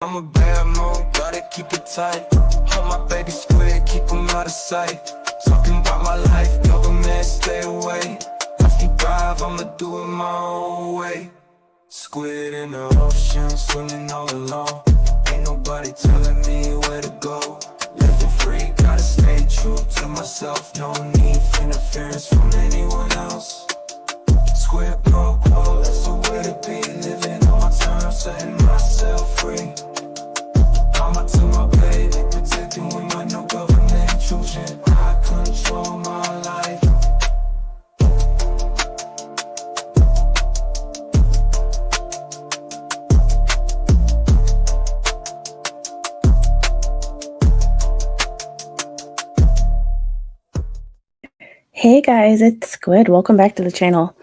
I'm a bad mood, gotta keep it tight. Hold my baby squid, keep him out of sight. Talking about my life, government, stay away. If you drive, I'ma do it my own way. Squid in the ocean, swimming all alone. Ain't nobody telling me where to go. Living free, gotta stay true to myself. No need for interference from anyone else. Squid pro quo, that's the way to be. Living on my terms, setting myself free. Mama to my baby, protecting with my no government intrusion. I control my life. Hey guys, it's Squid. Welcome back to the channel.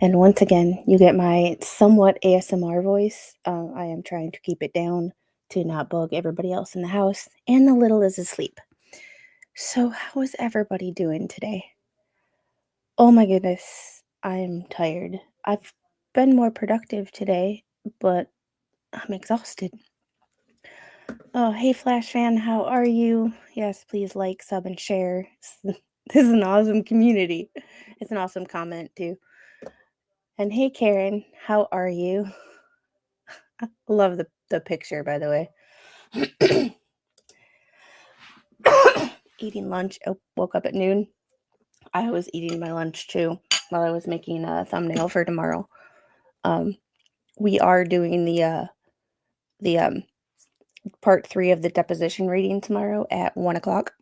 And once again, you get my somewhat ASMR voice. I am trying to keep it down to not bug everybody else in the house, and the little is asleep. So how is everybody doing today? Oh my goodness, I'm tired. I've been more productive today, but I'm exhausted. Oh, hey Flash fan, how are you? Yes, please like, sub, and share. This is an awesome community. It's an awesome comment too. And hey Karen, how are you? I love the picture, by the way. Eating lunch. Woke up at noon. I was eating my lunch too while I was making a thumbnail for tomorrow. We are doing the part 3 of the deposition reading tomorrow at 1 o'clock,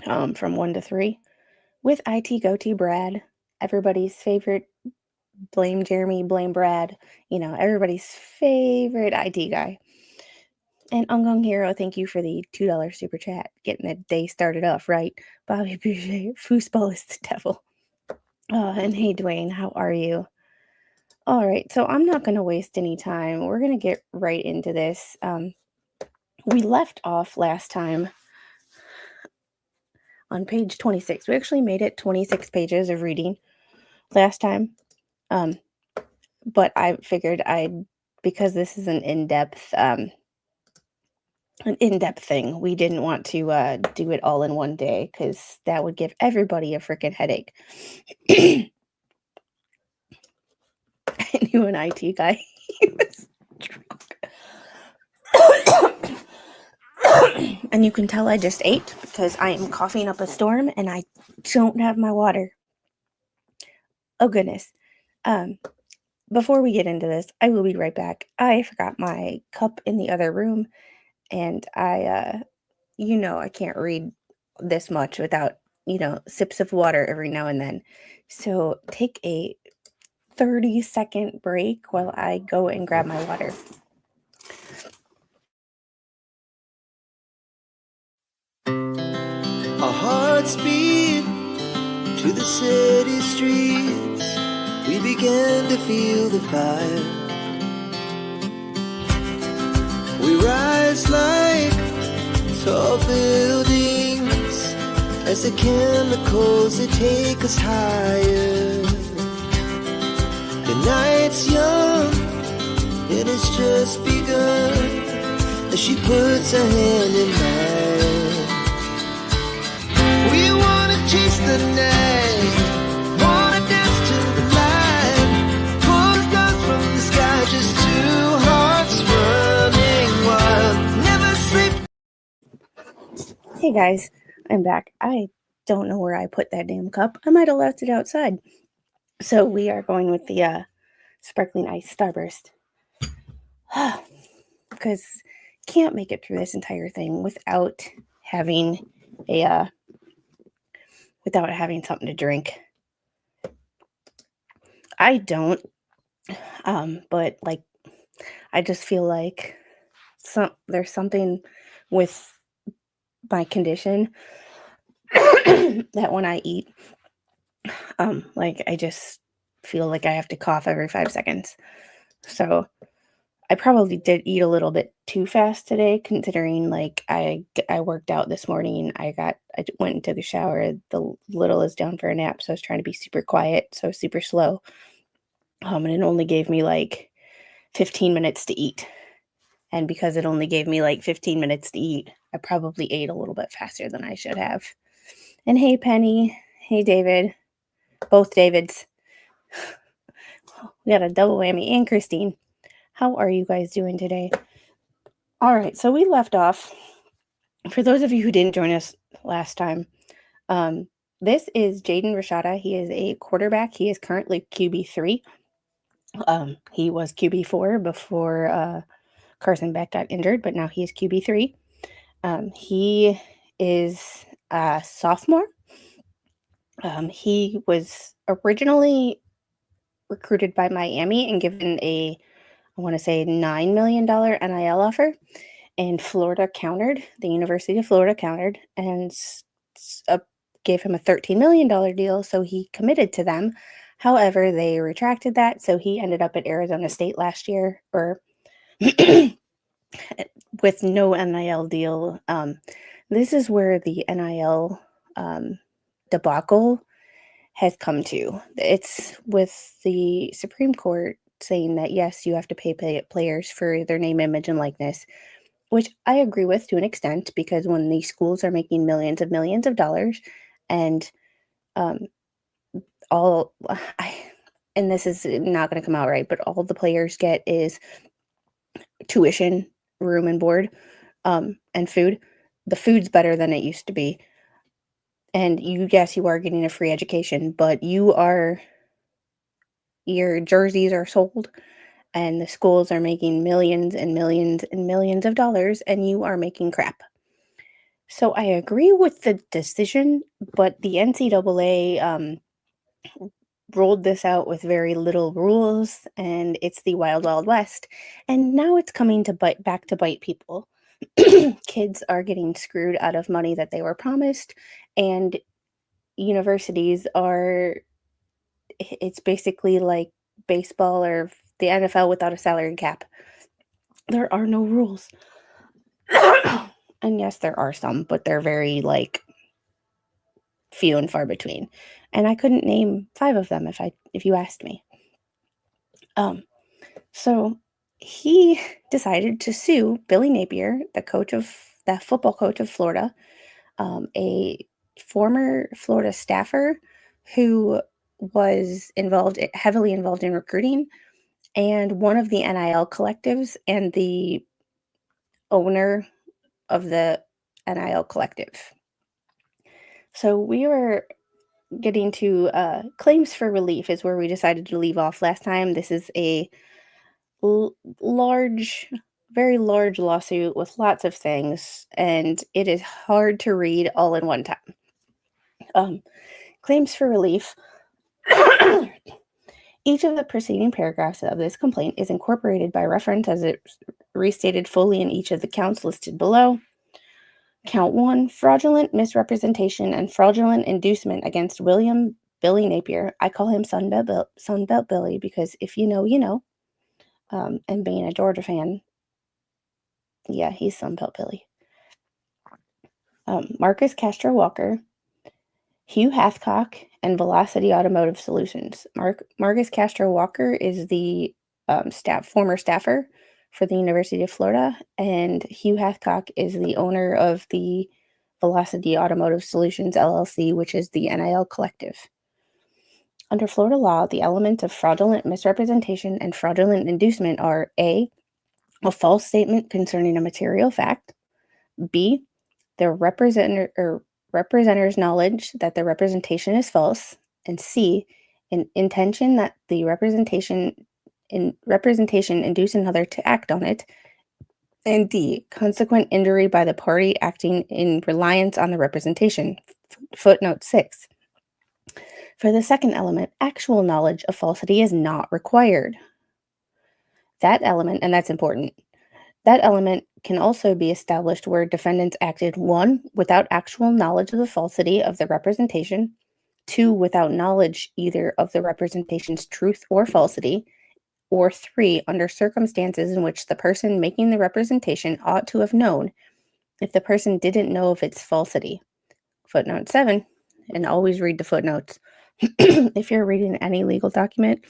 from 1 to 3, with IT Goatee Brad, everybody's favorite. Blame Jeremy, blame Brad. Everybody's favorite IT guy. And Ungung Hero, thank you for the $2 super chat. Getting the day started off right. Bobby Boucher, foosball is the devil. And hey Dwayne, how are you? All right, so I'm not going to waste any time. We're going to get right into this. We left off last time on page 26. We actually made it 26 pages of reading last time. But I figured because this is an in-depth thing, we didn't want to do it all in one day because that would give everybody a freaking headache. I knew an IT guy. He was drunk. And you can tell I just ate because I am coughing up a storm and I don't have my water. Oh goodness. Before we get into this, I will be right back. I forgot my cup in the other room, and I can't read this much without, sips of water every now and then. So take a 30-second break while I go and grab my water. Our hearts beat to the city streets. We began to feel the fire. We rise like tall buildings as the chemicals that take us higher. The night's young and it's just begun as she puts her hand in mine. We wanna chase the night, wanna dance to the light, pull the stars from the sky, just two hearts running wild, never sleep. Hey guys, I'm back. I don't know where I put that damn cup. I might have left it outside. So we are going with the sparkling ice starburst. Because can't make it through this entire thing without having something to drink. I don't, but I just feel like there's something with my condition that when I eat, I just feel like I have to cough every 5 seconds. So I probably did eat a little bit too fast today, considering I worked out this morning. I went and took a shower. The little is down for a nap, so I was trying to be super quiet, so super slow. And it only gave me 15 minutes to eat. And because it only gave me like 15 minutes to eat, I probably ate a little bit faster than I should have. And hey, Penny. Hey, David. Both Davids. We got a double whammy. And Christine. How are you guys doing today? All right, so we left off. For those of you who didn't join us last time, this is Jaden Rashada. He is a quarterback. He is currently QB3. He was QB4 before Carson Beck got injured, but now he is QB3. He is a sophomore. He was originally recruited by Miami and given I want to say $9 million NIL offer. And Florida countered, the University of Florida countered and gave him a $13 million deal, so he committed to them. However, they retracted that, so he ended up at Arizona State last year, or with no NIL deal. This is where the NIL debacle has come to. It's with the Supreme Court saying that, yes, you have to pay players for their name, image, and likeness, which I agree with to an extent, because when these schools are making millions of dollars and and this is not going to come out right, but all the players get is tuition, room and board, and food. The food's better than it used to be. And yes, you are getting a free education, but your jerseys are sold and the schools are making millions and millions and millions of dollars, and you are making crap. So I agree with the decision, but the NCAA rolled this out with very little rules, and it's the wild, wild west. And now it's coming to bite people. Kids are getting screwed out of money that they were promised, and universities it's basically like baseball or the NFL without a salary cap. There are no rules. And yes, there are some, but they're very few and far between. And I couldn't name 5 of them if you asked me. So he decided to sue Billy Napier, the football coach of Florida, a former Florida staffer who was heavily involved in recruiting, and one of the NIL collectives and the owner of the NIL collective. So we were getting to claims for relief is where we decided to leave off last time. This is a very large lawsuit with lots of things, and it is hard to read all in one time. Claims for relief. Each of the preceding paragraphs of this complaint is incorporated by reference as it restated fully in each of the counts listed below. Count 1, fraudulent misrepresentation and fraudulent inducement against William Billy Napier. I call him Sunbelt Billy because if you know, you know. And being a Georgia fan, yeah, he's Sunbelt Billy. Marcus Castro Walker, Hugh Hathcock, and Velocity Automotive Solutions. Marcus Castro Walker is the former staffer for the University of Florida, and Hugh Hathcock is the owner of the Velocity Automotive Solutions, LLC, which is the NIL collective. Under Florida law, the elements of fraudulent misrepresentation and fraudulent inducement are A, a false statement concerning a material fact, B, the representer's knowledge that the representation is false, and C, an intention that the representation induce another to act on it, and D, consequent injury by the party acting in reliance on the representation. Footnote 6. For the second element, actual knowledge of falsity is not required. That element, and that's important, that element can also be established where defendants acted 1, without actual knowledge of the falsity of the representation, 2, without knowledge either of the representation's truth or falsity, or 3, under circumstances in which the person making the representation ought to have known if the person didn't know of its falsity. Footnote 7, and always read the footnotes. If you're reading any legal document,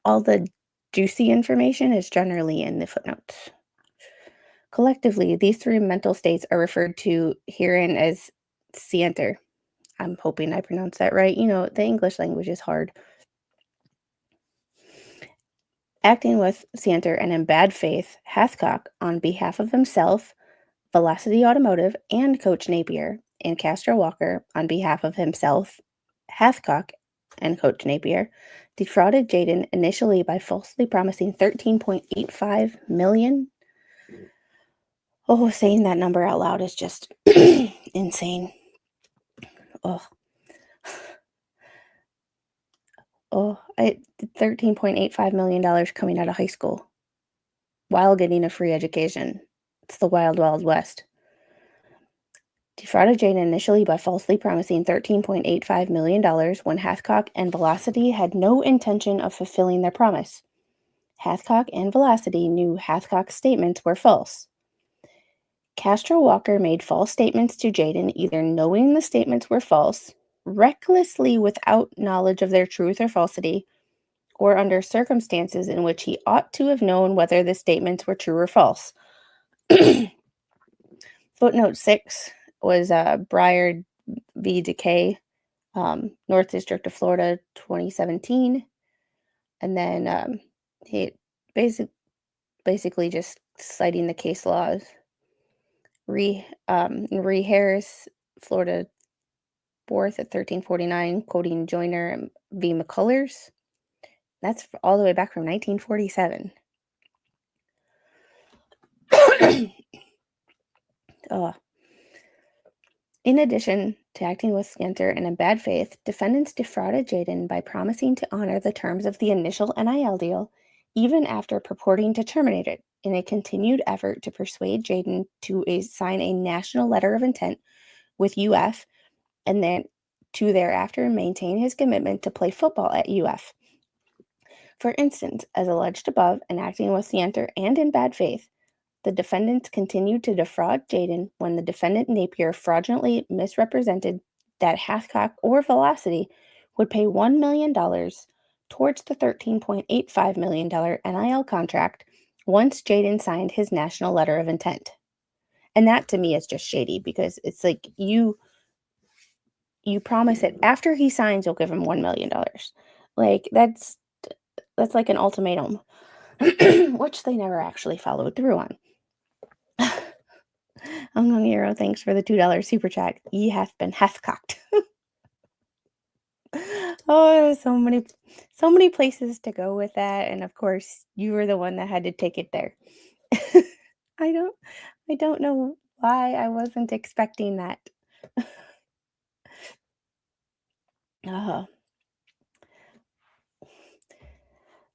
all the juicy information is generally in the footnotes. Collectively, these three mental states are referred to herein as scienter. I'm hoping I pronounced that right. You know, the English language is hard. Acting with scienter and in bad faith, Hathcock, on behalf of himself, Velocity Automotive, and Coach Napier, and Castro Walker, on behalf of himself, Hathcock, and Coach Napier, defrauded Jaden initially by falsely promising $13.85 million. Oh, saying that number out loud is just insane. Oh, $13.85 million coming out of high school while getting a free education. It's the wild, wild west. Defrauded Jaden initially by falsely promising $13.85 million when Hathcock and Velocity had no intention of fulfilling their promise. Hathcock and Velocity knew Hathcock's statements were false. Castro Walker made false statements to Jaden, either knowing the statements were false, recklessly without knowledge of their truth or falsity, or under circumstances in which he ought to have known whether the statements were true or false. Footnote 6 was Breyer v. Decay, North District of Florida, 2017. And then he basically just citing the case laws. Ree Harris, Florida 4th at 1349, quoting Joyner v. McCullers. That's all the way back from 1947. In addition to acting with scienter and in bad faith, defendants defrauded Jaden by promising to honor the terms of the initial NIL deal, even after purporting to terminate it, in a continued effort to persuade Jaden to sign a national letter of intent with UF, and then to thereafter maintain his commitment to play football at UF. For instance, as alleged above, and acting with scienter and in bad faith, the defendants continued to defraud Jaden when the defendant Napier fraudulently misrepresented that Hathcock or Velocity would pay $1 million towards the $13.85 million NIL contract once Jaden signed his national letter of intent. And that to me is just shady, because it's like you promise it after he signs, you'll give him $1 million. Like that's like an ultimatum, which they never actually followed through on. Hong Euro, thanks for the $2 super chat. Ye hath been Hathcocked. Oh, so many places to go with that, and of course, you were the one that had to take it there. I don't know why I wasn't expecting that.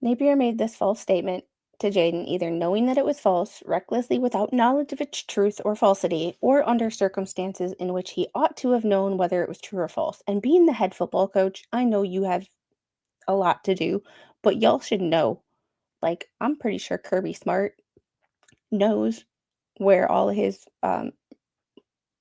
Napier made this false statement to Jaden, either knowing that it was false, recklessly without knowledge of its truth or falsity, or under circumstances in which he ought to have known whether it was true or false. And being the head football coach, I know you have a lot to do, but y'all should know. Like, I'm pretty sure Kirby Smart knows where all his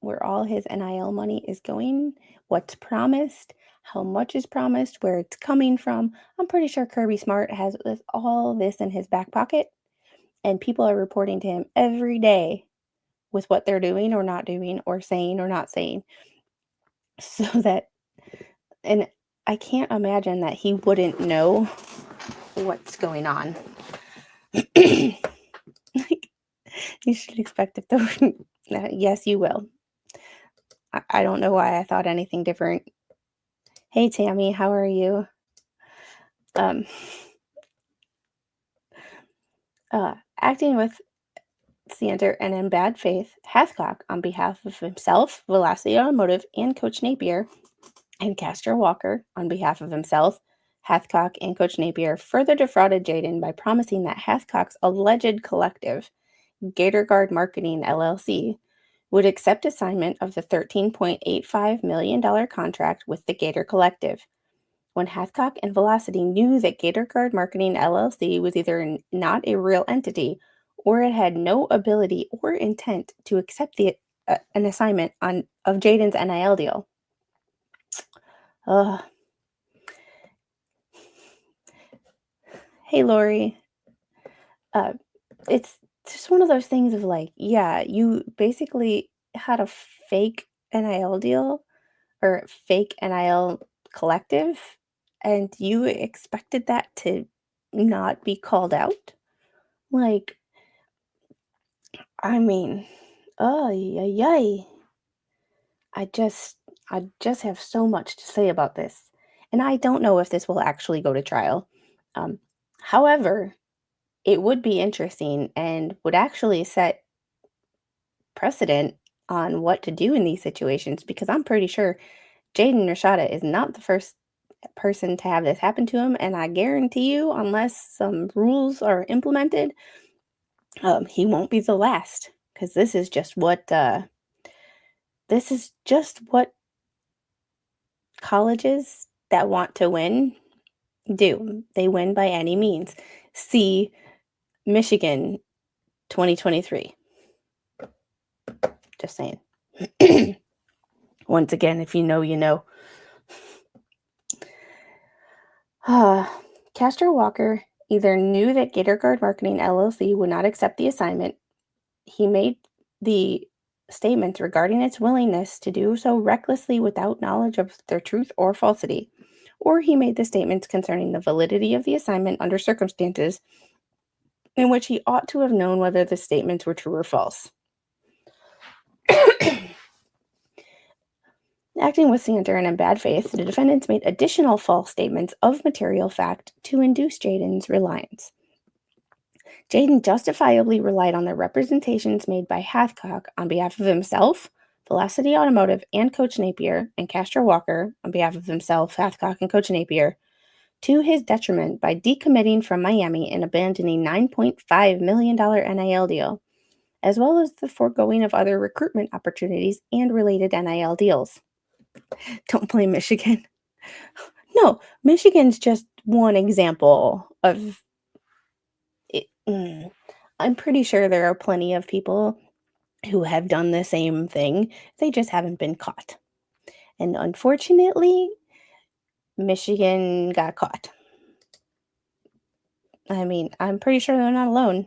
NIL money is going, what's promised, how much is promised, where it's coming from. I'm pretty sure Kirby Smart has all this in his back pocket, and people are reporting to him every day with what they're doing or not doing, or saying or not saying. So that, and I can't imagine that he wouldn't know what's going on. Like, you should expect if the yes, you will. I don't know why I thought anything different. Hey, Tammy, how are you? Acting with scienter and in bad faith, Hathcock, on behalf of himself, Velocity Automotive, and Coach Napier, and Castro Walker, on behalf of himself, Hathcock, and Coach Napier, further defrauded Jaden by promising that Hathcock's alleged collective, Gator Guard Marketing LLC, would accept assignment of the $13.85 million contract with the Gator Collective, when Hathcock and Velocity knew that Gator Guard Marketing LLC was either not a real entity, or it had no ability or intent to accept an assignment of Jaden's NIL deal. Hey, Lori. It's just one of those things of like, yeah, you basically had a fake NIL deal or fake NIL collective, and you expected that to not be called out? Like, I mean, oh, yay. I just I just have so much to say about this. And I don't know if this will actually go to trial. Um, however, it would be interesting and would actually set precedent on what to do in these situations because I'm pretty sure Jaden Rashada is not the first person to have this happen to him. And I guarantee you, unless some rules are implemented, he won't be the last because this is just what colleges that want to win do. They win by any means. See Michigan 2023. Just saying. Once again, if you know, you know. Castro Walker either knew that GatorGuard Marketing LLC would not accept the assignment. He made the statements regarding its willingness to do so recklessly without knowledge of their truth or falsity, or he made the statements concerning the validity of the assignment under circumstances in which he ought to have known whether the statements were true or false. Acting with Santer and in bad faith, the defendants made additional false statements of material fact to induce Jaden's reliance. Jaden justifiably relied on the representations made by Hathcock on behalf of himself, Velocity Automotive, and Coach Napier, and Castro Walker on behalf of himself, Hathcock, and Coach Napier, to his detriment by decommitting from Miami and abandoning $9.5 million NIL deal, as well as the foregoing of other recruitment opportunities and related NIL deals. Don't blame Michigan. No, Michigan's just one example of it. I'm pretty sure there are plenty of people who have done the same thing. They just haven't been caught. And unfortunately, Michigan got caught. I mean, I'm pretty sure they're not alone.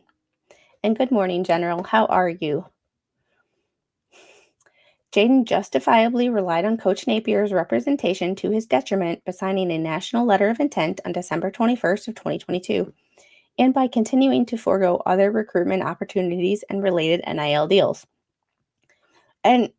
And good morning, General. How are you? Jaden justifiably relied on Coach Napier's representation to his detriment by signing a national letter of intent on December 21st of 2022, and by continuing to forego other recruitment opportunities and related NIL deals. And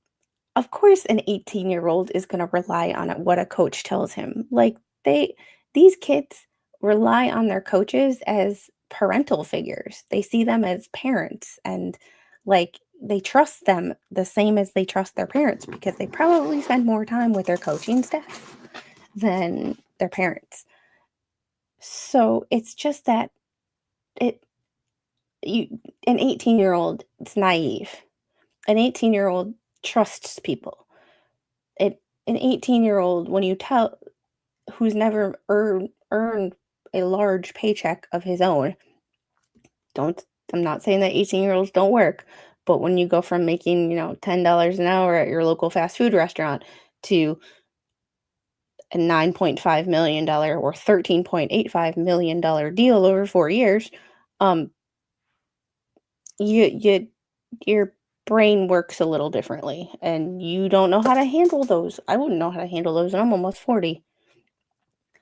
of course, an 18-year-old is going to rely on what a coach tells him. Like these kids rely on their coaches as parental figures. They see them as parents, and like they trust them the same as they trust their parents because they probably spend more time with their coaching staff than their parents. So it's just that an 18-year-old, it's naive. An 18-year-old trusts people. An 18-year-old, when you tell who's never earned a large paycheck of his own, I'm not saying that 18-year-olds don't work, but when you go from making, $10 an hour at your local fast food restaurant to a $9.5 million or $13.85 million deal over 4 years, your brain works a little differently, and you don't know how to handle those. I wouldn't know how to handle those, and I'm almost 40.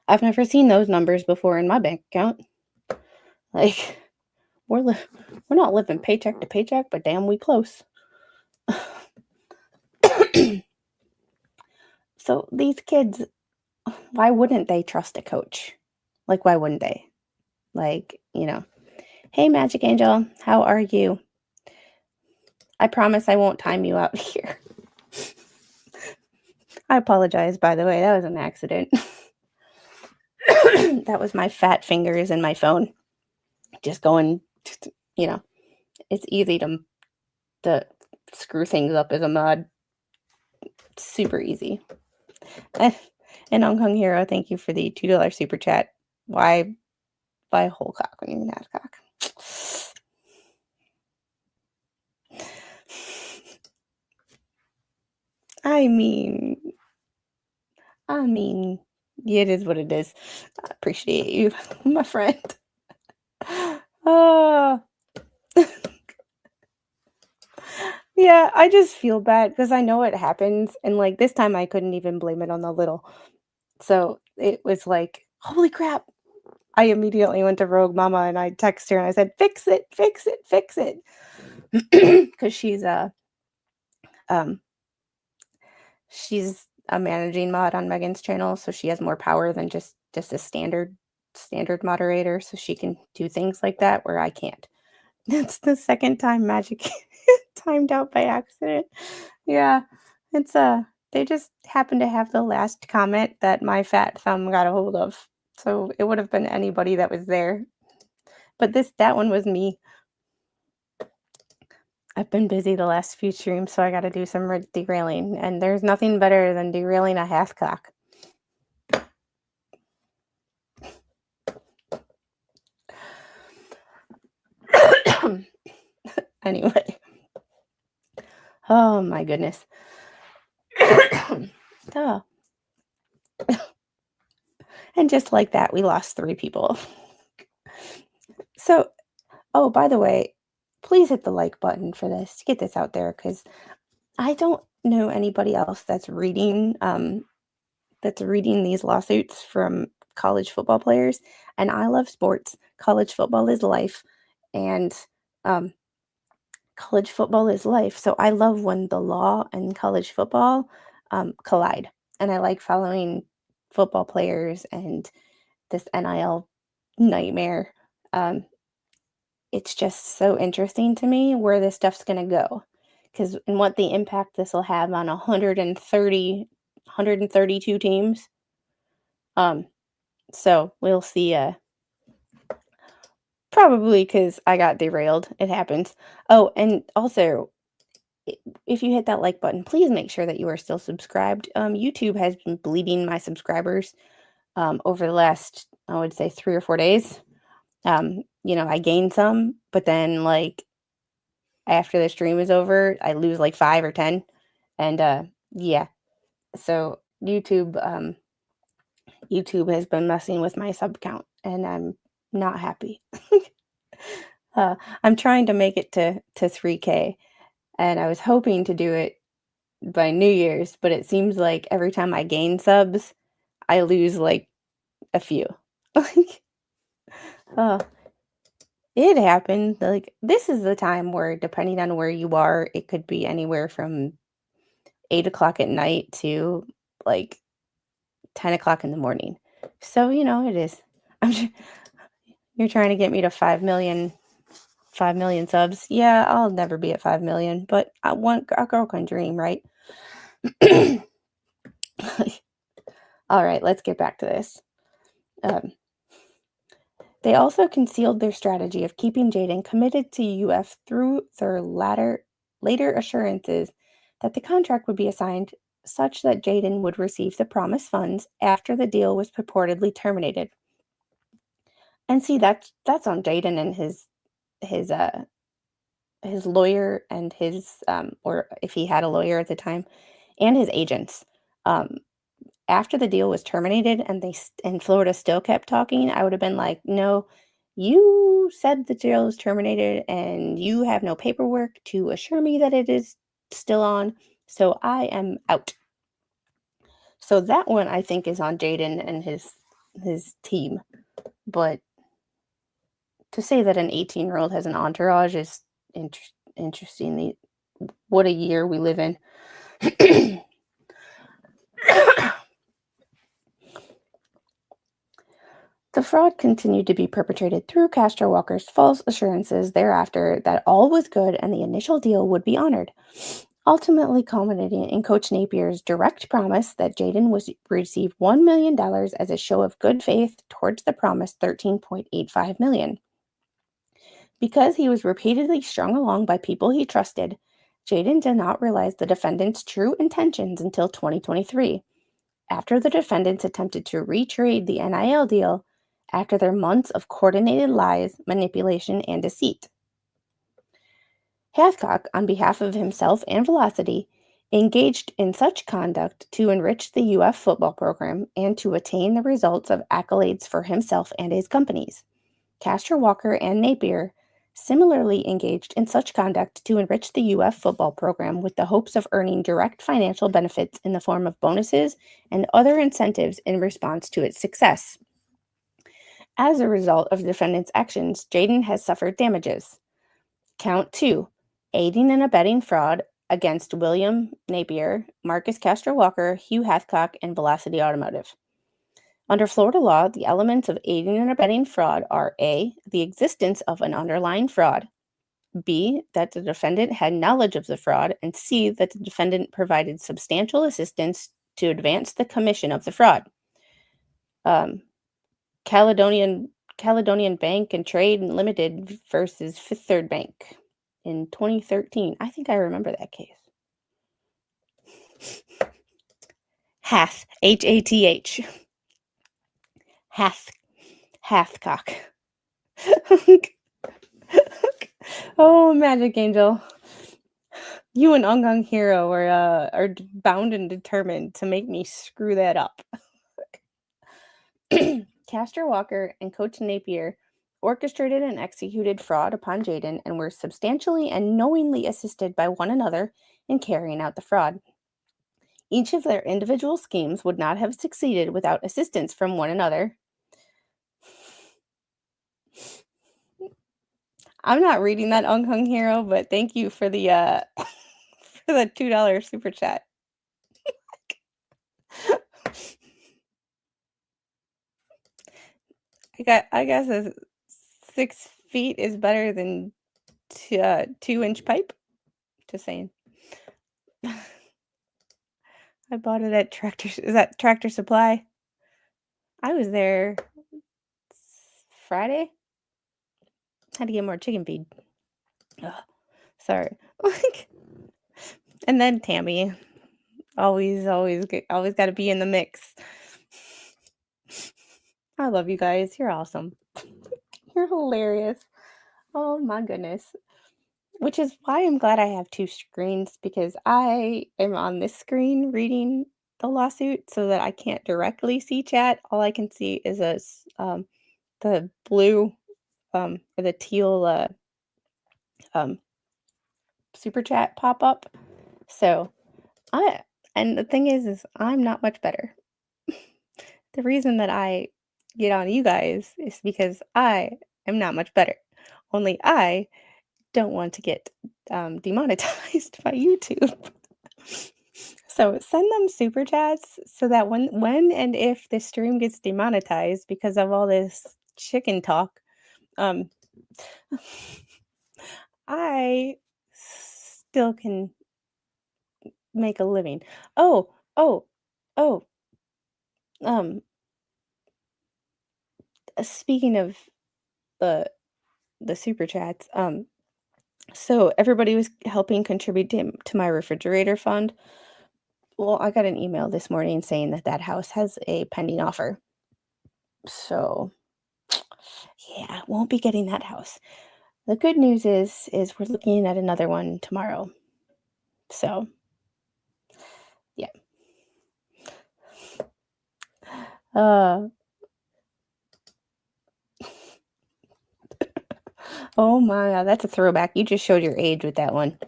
I've never seen those numbers before in my bank account. Like, we're not living paycheck to paycheck, but damn, we close. So these kids, why wouldn't they trust a coach? Like, why wouldn't they? Like, hey, Magic Angel, how are you? I promise I won't time you out here. I apologize, by the way. That was an accident. That was my fat fingers in my phone. Just going, it's easy to screw things up as a mod. It's super easy. And Hong Kong Hero, thank you for the $2 super chat. Why buy a whole cock when you can have cock? I mean, it is what it is. I appreciate you, my friend. Yeah, I just feel bad because I know it happens, and, like, this time I couldn't even blame it on the little. So, it was like, "Holy crap." I immediately went to Rogue Mama and I texted her and I said, "Fix it, fix it, fix it." Because um she's a managing mod on Megan's channel, so she has more power than just a standard moderator, so she can do things like that where I can't. That's the second time Magic timed out by accident. Yeah, it's, they just happened to have the last comment that my fat thumb got a hold of, so it would have been anybody that was there, but that one was me. I've been busy the last few streams, so I gotta do some derailing, and there's nothing better than derailing a half-cock. Anyway. Oh my goodness. Oh. And just like that, we lost 3 people. So, oh, by the way, please hit the like button for this to get this out there because I don't know anybody else that's reading these lawsuits from college football players, and I love sports. College football is life, and um, college football is life. So I love when the law and college football collide, and I like following football players and this NIL nightmare. Um, it's just so interesting to me where this stuff's going to go, because and what the impact this will have on 132 teams. So we'll see. Probably because I got derailed. It happens. Oh, and also, if you hit that like button, please make sure that you are still subscribed. YouTube has been bleeding my subscribers over the last, I would say, 3 or 4 days. I gained some, but then like after the stream is over, I lose like 5 or 10. And yeah. So YouTube has been messing with my sub count and I'm not happy. I'm trying to make it to 3K and I was hoping to do it by New Year's, but it seems like every time I gain subs, I lose like a few. Like, oh, it happened. Like, this is the time where, depending on where you are, it could be anywhere from 8 o'clock at night to like 10 o'clock in the morning. So, it is. I'm sure you're trying to get me to 5 million subs. Yeah, I'll never be at 5 million, but a girl can dream, right? All right, let's get back to this. They also concealed their strategy of keeping Jaden committed to UF through their later assurances that the contract would be assigned such that Jaden would receive the promised funds after the deal was purportedly terminated. And see, that's on Jaden and his lawyer and his or if he had a lawyer at the time, and his agents. After the deal was terminated and Florida still kept talking, I would have been like, no, you said the deal was terminated and you have no paperwork to assure me that it is still on, so I am out. So that one I think is on Jaden and his team. But to say that an 18-year-old has an entourage is interesting. What a year we live in. The fraud continued to be perpetrated through Castro Walker's false assurances thereafter that all was good and the initial deal would be honored, ultimately culminating in Coach Napier's direct promise that Jaden would receive $1 million as a show of good faith towards the promised $13.85 million. Because he was repeatedly strung along by people he trusted, Jaden did not realize the defendants' true intentions until 2023, after the defendants attempted to retrade the NIL deal after their months of coordinated lies, manipulation, and deceit. Hathcock, on behalf of himself and Velocity, engaged in such conduct to enrich the UF football program and to attain the results of accolades for himself and his companies. Castro Walker and Napier similarly engaged in such conduct to enrich the UF football program with the hopes of earning direct financial benefits in the form of bonuses and other incentives in response to its success. As a result of the defendant's actions, Jaden has suffered damages. Count 2, aiding and abetting fraud against William Napier, Marcus Castro Walker, Hugh Hathcock, and Velocity Automotive. Under Florida law, the elements of aiding and abetting fraud are A, the existence of an underlying fraud, B, that the defendant had knowledge of the fraud, and C, that the defendant provided substantial assistance to advance the commission of the fraud. Caledonian Bank and Trade Limited versus Fifth Third Bank in 2013. I think I remember that case. Hath, Hath. Hathcock. Oh, Magic Angel. You and Ungung Hero are bound and determined to make me screw that up. Castro Walker and Coach Napier orchestrated and executed fraud upon Jaden and were substantially and knowingly assisted by one another in carrying out the fraud. Each of their individual schemes would not have succeeded without assistance from one another. I'm not reading that Unhung Hero, but thank you for the for the $2 super chat. I guess a 6 feet is better than 2-inch pipe. Just saying. I bought it at Tractor Supply? I was there Friday. Had to get more chicken feed. Ugh, sorry. And then Tammy. Always got to be in the mix. I love you guys. You're awesome. You're hilarious. Oh my goodness. Which is why I'm glad I have 2 screens, because I am on this screen reading the lawsuit so that I can't directly see chat. All I can see is the blue or the teal super chat pop up. So and the thing is I'm not much better. The reason that I get on you guys is because I am not much better. Only I don't want to get demonetized by YouTube. So send them super chats so that when and if this stream gets demonetized because of all this chicken talk, I still can make a living. Speaking of the super chats, so everybody was helping contribute to my refrigerator fund. Well, I got an email this morning saying that house has a pending offer. So, yeah, won't be getting that house. The good news is we're looking at another one tomorrow. So, yeah. Oh my, that's a throwback. You just showed your age with that one.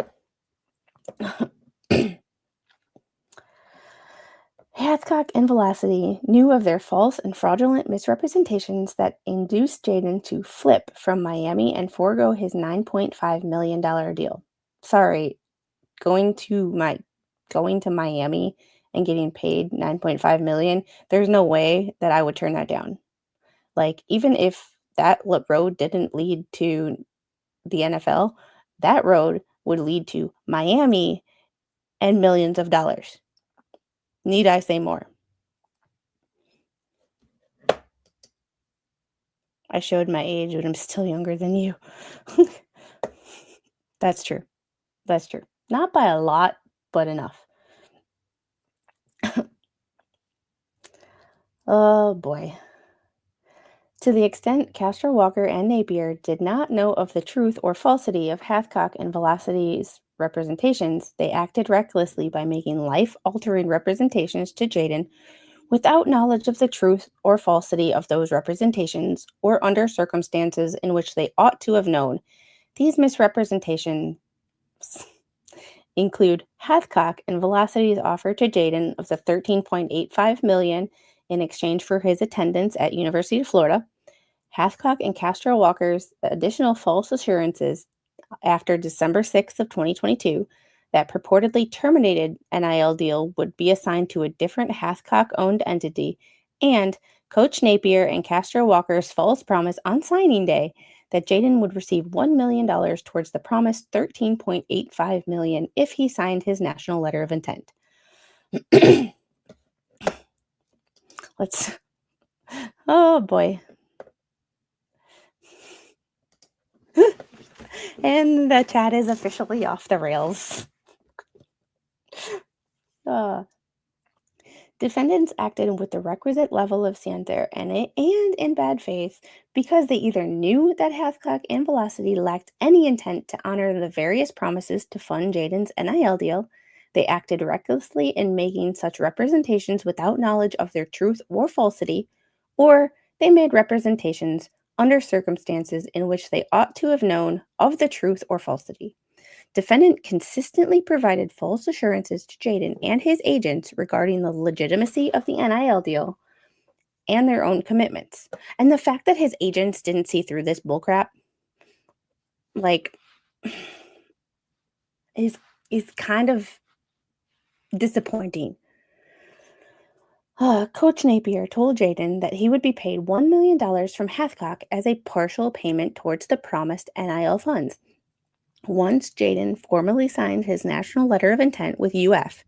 Hathcock and Velocity knew of their false and fraudulent misrepresentations that induced Jaden to flip from Miami and forego his $9.5 million deal. Sorry, going to Miami and getting paid $9.5 million, there's no way that I would turn that down. Like, even if that road didn't lead to the NFL, that road would lead to Miami and millions of dollars. Need I say more? I showed my age, but I'm still younger than you. That's true. That's true. Not by a lot, but enough. Oh boy. To the extent Castro Walker and Napier did not know of the truth or falsity of Hathcock and Velocity's representations, they acted recklessly by making life-altering representations to Jaden without knowledge of the truth or falsity of those representations, or under circumstances in which they ought to have known, These misrepresentations include Hathcock and Velocity's offer to Jaden of the $13.85 million in exchange for his attendance at University of Florida, Hathcock and Castro Walker's additional false assurances after December 6th of 2022 that purportedly terminated NIL deal would be assigned to a different Hathcock-owned entity, and Coach Napier and Castro Walker's false promise on signing day that Jaden would receive $1 million towards the promised $13.85 million if he signed his national letter of intent. Oh boy. And the chat is officially off the rails. Defendants acted with the requisite level of scienter and in bad faith because they either knew that Hathcock and Velocity lacked any intent to honor the various promises to fund Jaden's NIL deal, they acted recklessly in making such representations without knowledge of their truth or falsity, or they made representations under circumstances in which they ought to have known of the truth or falsity. Defendant consistently provided false assurances to Jaden and his agents regarding the legitimacy of the NIL deal and their own commitments. And the fact that his agents didn't see through this bullcrap, is kind of disappointing. Coach Napier told Jaden that he would be paid $1 million from Hathcock as a partial payment towards the promised NIL funds once Jaden formally signed his national letter of intent with UF.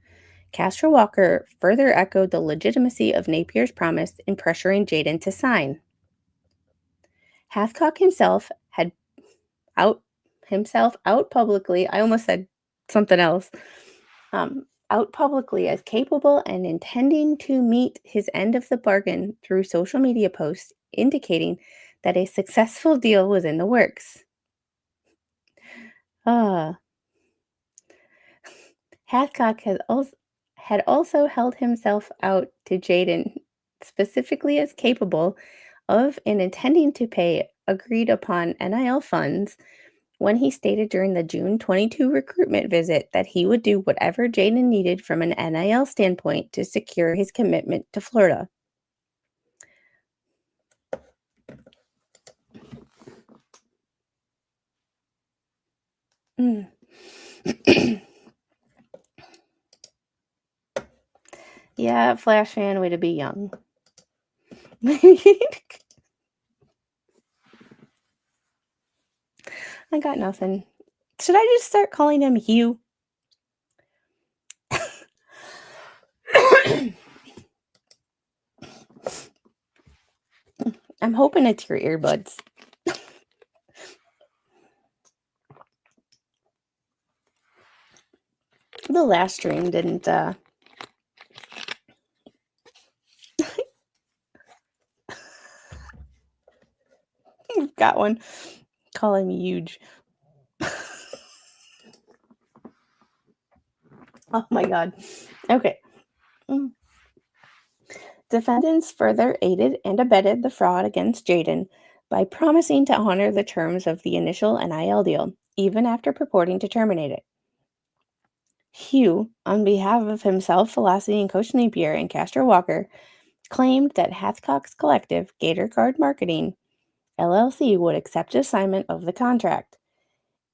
Castro Walker further echoed the legitimacy of Napier's promise in pressuring Jaden to sign. Hathcock himself had out publicly, I almost said something else, out publicly as capable and intending to meet his end of the bargain through social media posts indicating that a successful deal was in the works. Hathcock had also held himself out to Jaden specifically as capable of and intending to pay agreed upon NIL funds when he stated during the June 22 recruitment visit that he would do whatever Jaden needed from an NIL standpoint to secure his commitment to Florida. Yeah, Flash fan, way to be young. I got nothing. Should I just start calling him Hugh? I'm hoping it's your earbuds. The last stream didn't, got one. Call him huge. Oh my God. Okay. Defendants further aided and abetted the fraud against Jaden by promising to honor the terms of the initial NIL deal, even after purporting to terminate it. Hugh, on behalf of himself, Velocity, and Coach Napier and Castro Walker, claimed that Hathcock's collective, Gator Guard Marketing, LLC, would accept assignment of the contract.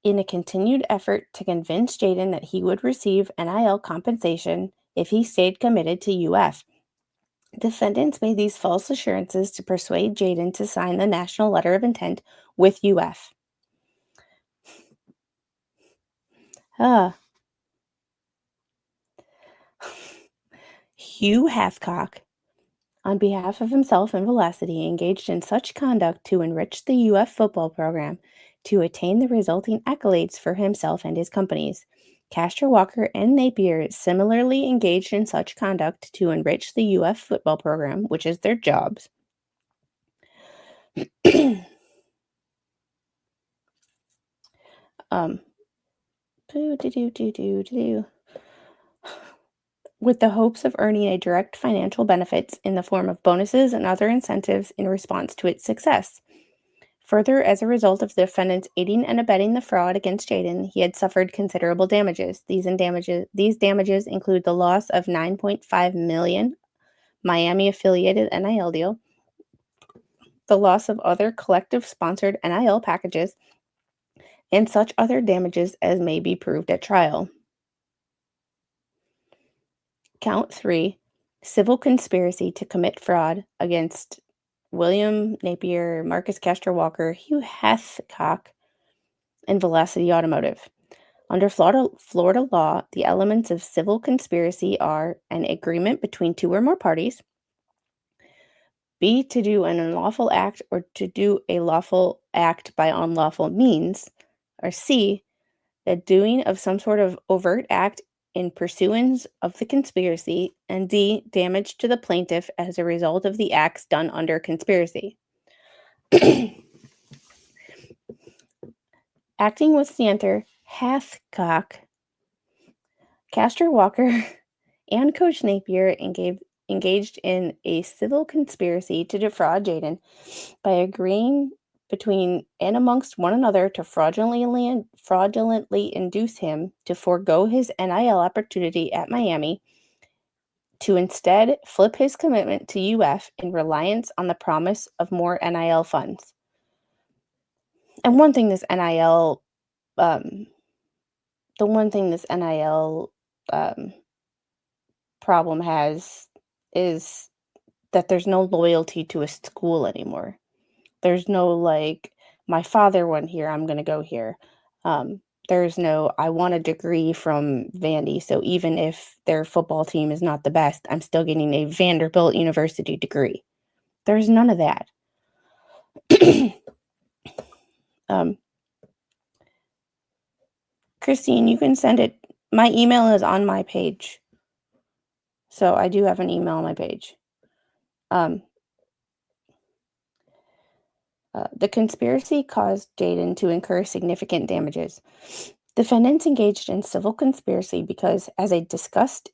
In a continued effort to convince Jaden that he would receive NIL compensation if he stayed committed to UF, defendants made these false assurances to persuade Jaden to sign the national letter of intent with UF. Hugh Hathcock, on behalf of himself and Velocity, engaged in such conduct to enrich the UF football program to attain the resulting accolades for himself and his companies. Castro Walker and Napier similarly engaged in such conduct to enrich the UF football program, which is their jobs. With the hopes of earning a direct financial benefits in the form of bonuses and other incentives in response to its success. Further, as a result of the defendant's aiding and abetting the fraud against Jaden, he had suffered considerable damages. These damages include the loss of $9.5 million Miami-affiliated NIL deal, the loss of other collective-sponsored NIL packages, and such other damages as may be proved at trial. Count 3, civil conspiracy to commit fraud against William Napier, Marcus Castro Walker, Hugh Hathcock, and Velocity Automotive. Under Florida law, the elements of civil conspiracy are an agreement between two or more parties, B, to do an unlawful act or to do a lawful act by unlawful means, or C, the doing of some sort of overt act in pursuance of the conspiracy, and D, damage to the plaintiff as a result of the acts done under conspiracy. Acting with Santer, Hathcock, Castro Walker, and Coach Napier engaged in a civil conspiracy to defraud Jaden by agreeing between and amongst one another to fraudulently induce him to forego his NIL opportunity at Miami, to instead flip his commitment to UF in reliance on the promise of more NIL funds. And one thing this NIL problem has is that there's no loyalty to a school anymore. There's no, like, my father went here, I'm going to go here. There's no, I want a degree from Vandy, so even if their football team is not the best, I'm still getting a Vanderbilt University degree. There's none of that. Christine, you can send it. My email is on my page. So I do have an email on my page. The conspiracy caused Jaden to incur significant damages. Defendants engaged in civil conspiracy because, as discussed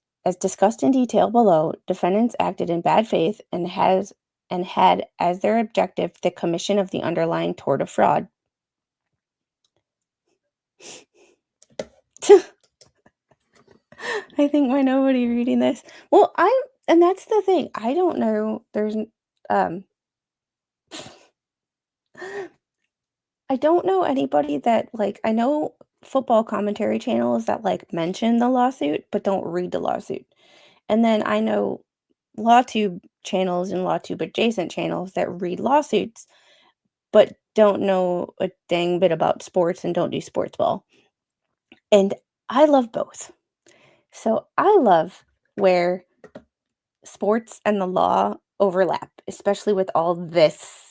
in detail below, defendants acted in bad faith and had as their objective the commission of the underlying tort of fraud. I think by nobody reading this. Well, and that's the thing. I don't know. I don't know anybody that, like, I know football commentary channels that, like, mention the lawsuit but don't read the lawsuit. And then I know LawTube channels and LawTube adjacent channels that read lawsuits but don't know a dang bit about sports and don't do sports ball. And I love both. So I love where sports and the law overlap, especially with all this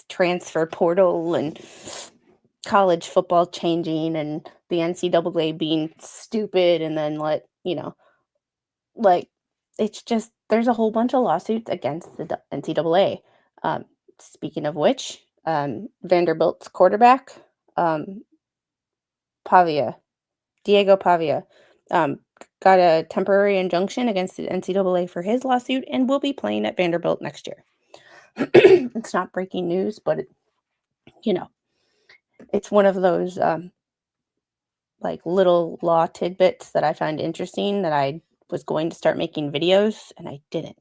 transfer portal and college football changing and the NCAA being stupid, and then it's just, there's a whole bunch of lawsuits against the NCAA. Speaking of which, Vanderbilt's quarterback, Diego Pavia, got a temporary injunction against the NCAA for his lawsuit and will be playing at Vanderbilt next year. It's not breaking news, but it's one of those like little law tidbits that I find interesting, that I was going to start making videos and I didn't.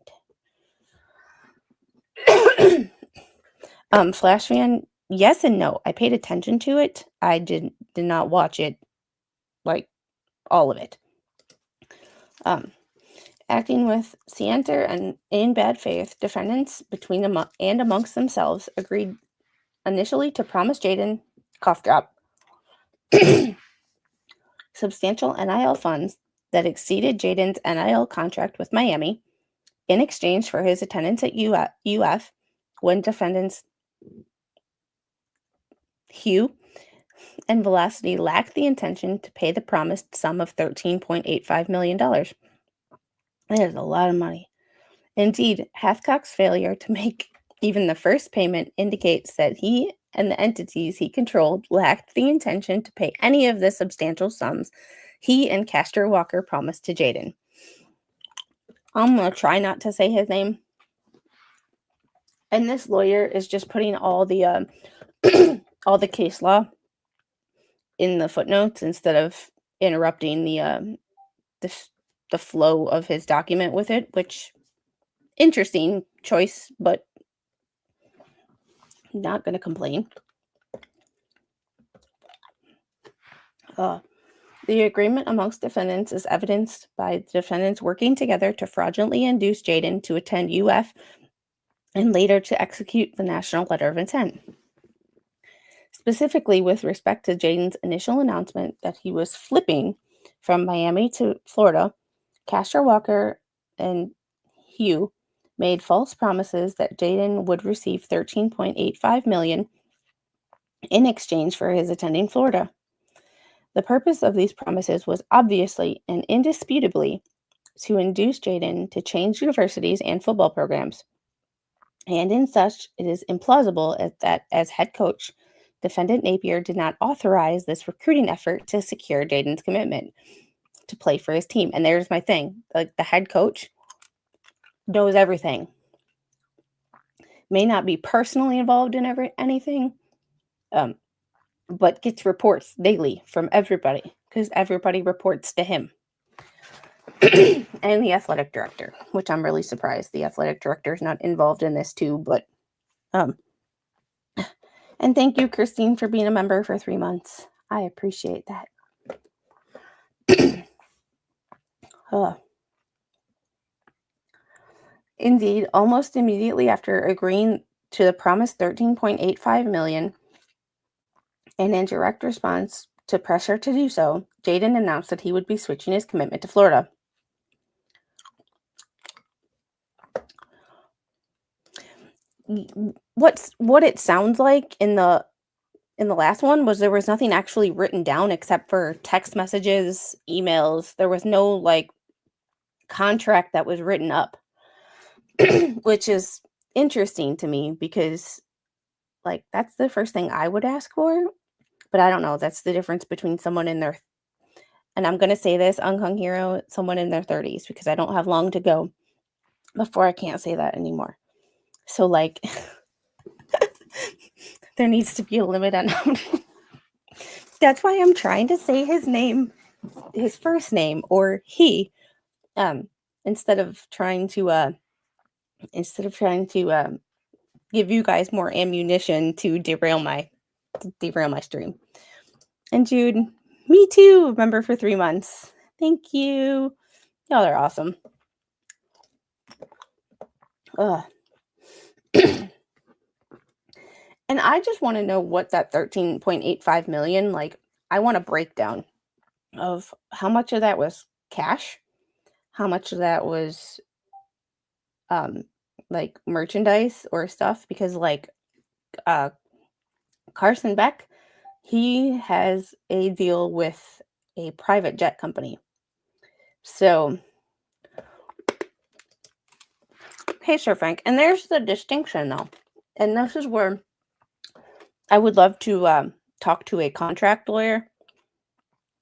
Flash Fan, yes and no. I paid attention to it. I did not watch it, like, all of it. Acting with scienter and in bad faith, defendants between them and amongst themselves agreed initially to promise Jaden, cough drop, substantial NIL funds that exceeded Jaden's NIL contract with Miami in exchange for his attendance at UF when defendants Hugh and Velocity lacked the intention to pay the promised sum of $13.85 million. That is a lot of money. Indeed, Hathcock's failure to make even the first payment indicates that he and the entities he controlled lacked the intention to pay any of the substantial sums he and Castro Walker promised to Jaden. I'm going to try not to say his name. And this lawyer is just putting all the all the case law in the footnotes instead of interrupting the flow of his document with it, which interesting choice, but not going to complain. The agreement amongst defendants is evidenced by the defendants working together to fraudulently induce Jaden to attend UF and later to execute the national letter of intent. Specifically, with respect to Jaden's initial announcement that he was flipping from Miami to Florida, Castro Walker and Hugh made false promises that Jaden would receive $13.85 million in exchange for his attending Florida. The purpose of these promises was obviously and indisputably to induce Jaden to change universities and football programs. And in such, it is implausible that as head coach, defendant Napier did not authorize this recruiting effort to secure Jaden's commitment to play for his team. And there's my thing. Like, the head coach knows everything. May not be personally involved in anything, but gets reports daily from everybody because everybody reports to him. And the athletic director, which I'm really surprised the athletic director is not involved in this too, but and thank you, Christine, for being a member for 3 months. I appreciate that. Indeed, almost immediately after agreeing to the promised $13.85 million, and in direct response to pressure to do so, Jaden announced that he would be switching his commitment to Florida. What it sounds like in the last one was there was nothing actually written down except for text messages, emails. There was no like contract that was written up, which is interesting to me because like that's the first thing I would ask for. But I don't know. That's the difference between someone in their, and I'm going to say this, unsung hero, someone in their 30s, because I don't have long to go before I can't say that anymore. So like, there needs to be a limit on how many. That's why I'm trying to say his name, his first name, or he, instead of trying to give you guys more ammunition to derail my stream. And Jude, me too, member for 3 months. Thank you. Y'all are awesome. And I just want to know what that $13.85 million, like, I want a breakdown of how much of that was cash, how much of that was like merchandise or stuff, because like Carson Beck, he has a deal with a private jet company. So, hey, Sir Frank, and there's the distinction though. And this is where I would love to talk to a contract lawyer,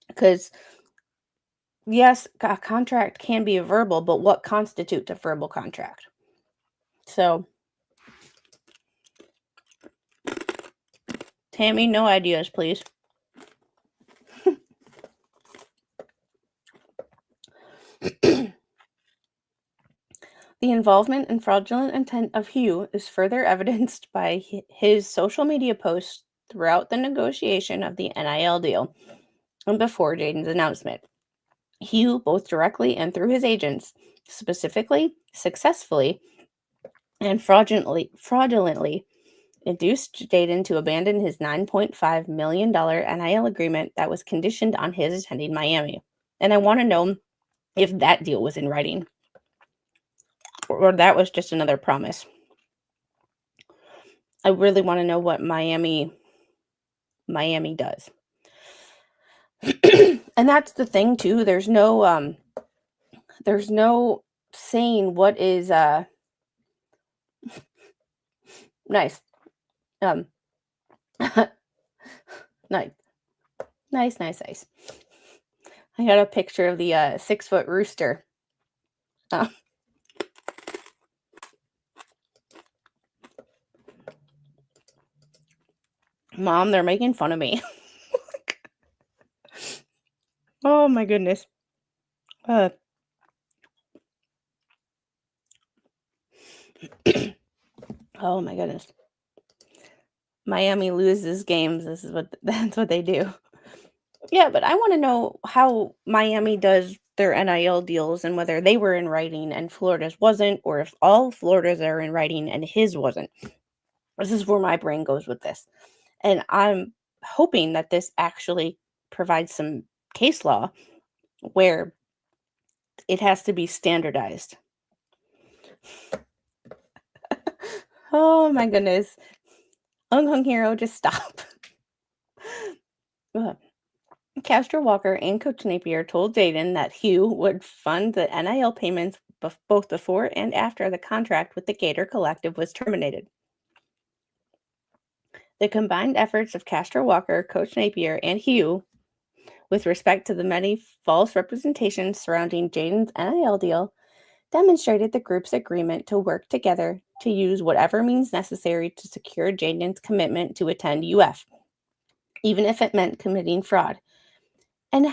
because yes, a contract can be a verbal, but what constitutes a verbal contract? So, Tammy, no ideas, please. The involvement and fraudulent intent of Hugh is further evidenced by his social media posts throughout the negotiation of the NIL deal and before Jaden's announcement. Hugh, both directly and through his agents, specifically, successfully, and fraudulently induced Jaden to abandon his $9.5 million NIL agreement that was conditioned on his attending Miami. And I want to know if that deal was in writing, or that was just another promise. I really want to know what Miami does. And that's the thing too. There's no saying what is nice. Nice. I got a picture of the 6-foot rooster. Mom, they're making fun of me. Oh my goodness. Uh, oh my goodness. Miami loses games. That's what they do. Yeah, but I want to know how Miami does their NIL deals and whether they were in writing and Florida's wasn't, or if all Florida's are in writing and his wasn't. This is where my brain goes with this. And I'm hoping that this actually provides some case law where it has to be standardized. Oh my goodness. Hung hero, just stop. Castro Walker and Coach Napier told Jaden that Hugh would fund the NIL payments both before and after the contract with the Gator Collective was terminated. The combined efforts of Castro Walker, Coach Napier, and Hugh with respect to the many false representations surrounding Jaden's NIL deal demonstrated the group's agreement to work together to use whatever means necessary to secure Jaden's commitment to attend UF, even if it meant committing fraud. And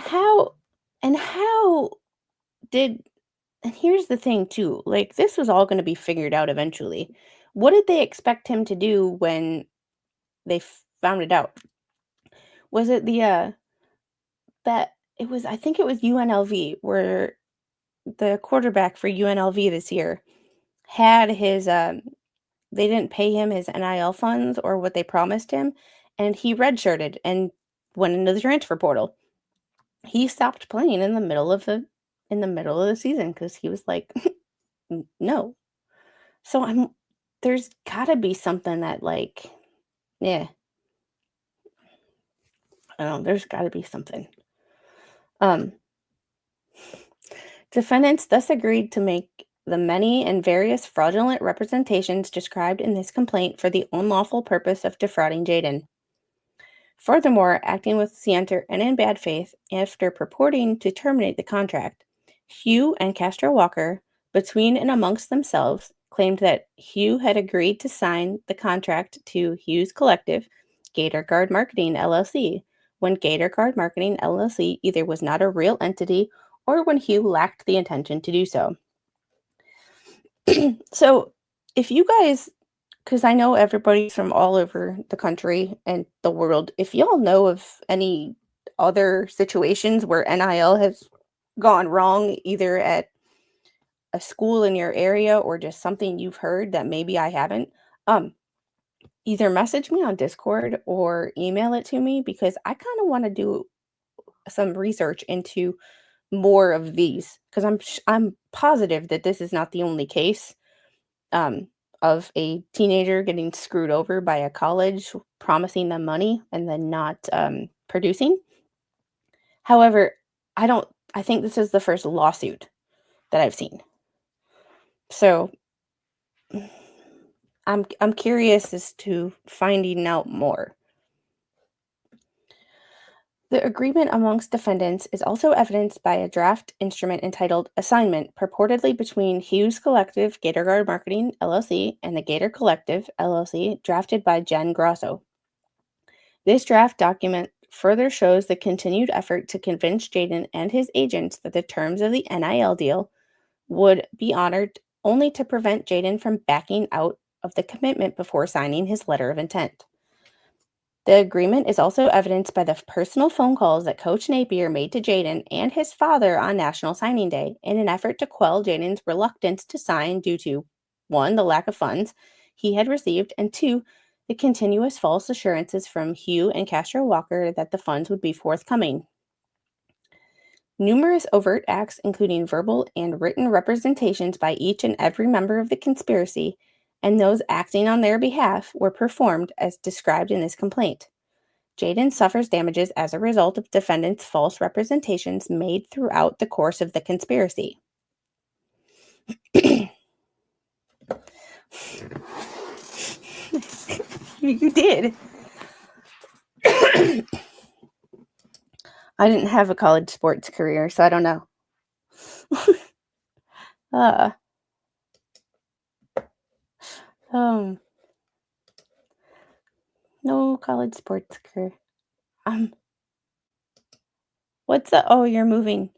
here's the thing too, like, this was all going to be figured out eventually. What did they expect him to do when they found it out? Was it I think it was UNLV, where the quarterback for UNLV this year had his they didn't pay him his NIL funds or what they promised him, and he redshirted and went into the transfer portal. He stopped playing in the middle of the season because he was like, no. So there's gotta be something that, like, yeah, I don't know, there's gotta be something. Defendants thus agreed to make the many and various fraudulent representations described in this complaint for the unlawful purpose of defrauding Jaden. Furthermore, acting with scienter and in bad faith, after purporting to terminate the contract, Hugh and Castro Walker, between and amongst themselves, claimed that Hugh had agreed to sign the contract to Hugh's Collective, Gator Guard Marketing LLC, when Gator Guard Marketing LLC either was not a real entity or when Hugh lacked the intention to do so. So, if you guys, because I know everybody's from all over the country and the world, if y'all know of any other situations where NIL has gone wrong, either at a school in your area or just something you've heard that maybe I haven't, either message me on Discord or email it to me, because I kind of want to do some research into more of these, because I'm positive that this is not the only case of a teenager getting screwed over by a college promising them money and then not producing. However, I think this is the first lawsuit that I've seen. So I'm curious as to finding out more. The agreement amongst defendants is also evidenced by a draft instrument entitled Assignment, purportedly between Hughes Collective, Gator Guard Marketing, LLC, and the Gator Collective, LLC, drafted by Jen Grosso. This draft document further shows the continued effort to convince Jaden and his agents that the terms of the NIL deal would be honored, only to prevent Jaden from backing out of the commitment before signing his letter of intent. The agreement is also evidenced by the personal phone calls that Coach Napier made to Jaden and his father on National Signing Day in an effort to quell Jaden's reluctance to sign due to, 1, the lack of funds he had received, and 2, the continuous false assurances from Hugh and Castro Walker that the funds would be forthcoming. Numerous overt acts, including verbal and written representations by each and every member of the conspiracy, and those acting on their behalf, were performed as described in this complaint. Jaden suffers damages as a result of defendants' false representations made throughout the course of the conspiracy. You did. I didn't have a college sports career, so I don't know. No college sports career. What's the? Oh, you're moving.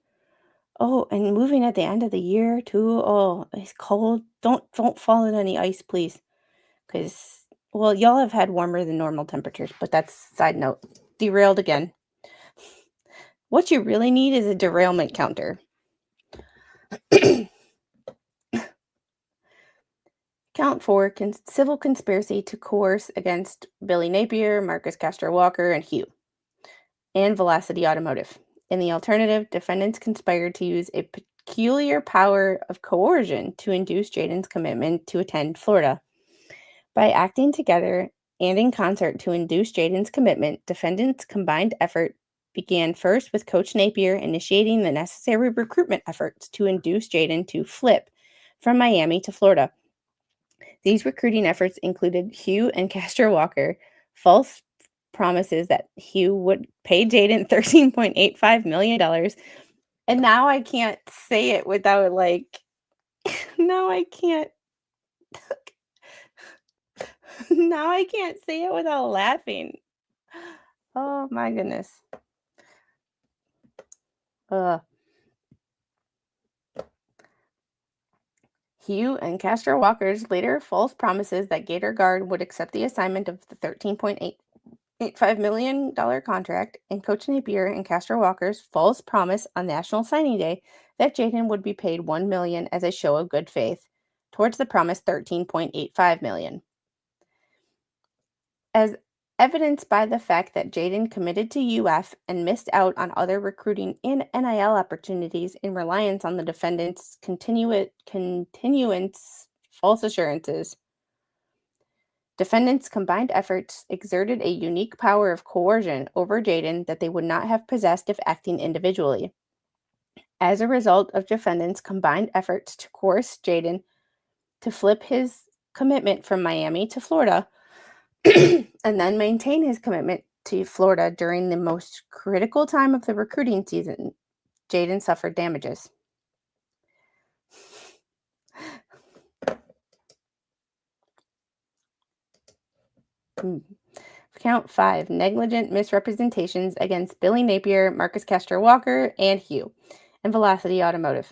Oh, and moving at the end of the year too. Oh, it's cold. Don't fall in any ice, please. Because well, y'all have had warmer than normal temperatures, but that's side note. Derailed again. What you really need is a derailment counter. Count 4, civil conspiracy to coerce against Billy Napier, Marcus Castro Walker, and Hugh, and Velocity Automotive. In the alternative, defendants conspired to use a peculiar power of coercion to induce Jaden's commitment to attend Florida. By acting together and in concert to induce Jaden's commitment, defendants' combined effort began first with Coach Napier initiating the necessary recruitment efforts to induce Jaden to flip from Miami to Florida. These recruiting efforts included Hugh and Castro Walker, false promises that Hugh would pay Jaden $13.85 million. And now I can't say it without now I can't say it without laughing. Oh my goodness. Hugh and Castro Walker's later false promises that Gator Guard would accept the assignment of the $13.85 million contract, and Coach Napier and Castro Walker's false promise on National Signing Day that Jaden would be paid $1 million as a show of good faith towards the promised $13.85 million. As evidenced by the fact that Jaden committed to UF and missed out on other recruiting and NIL opportunities in reliance on the defendant's continuance false assurances. Defendants' combined efforts exerted a unique power of coercion over Jaden that they would not have possessed if acting individually. As a result of defendants' combined efforts to coerce Jaden to flip his commitment from Miami to Florida, and then maintain his commitment to Florida during the most critical time of the recruiting season, Jaden suffered damages. Count 5, negligent misrepresentations against Billy Napier, Marcus Castro Walker, and Hugh, and Velocity Automotive.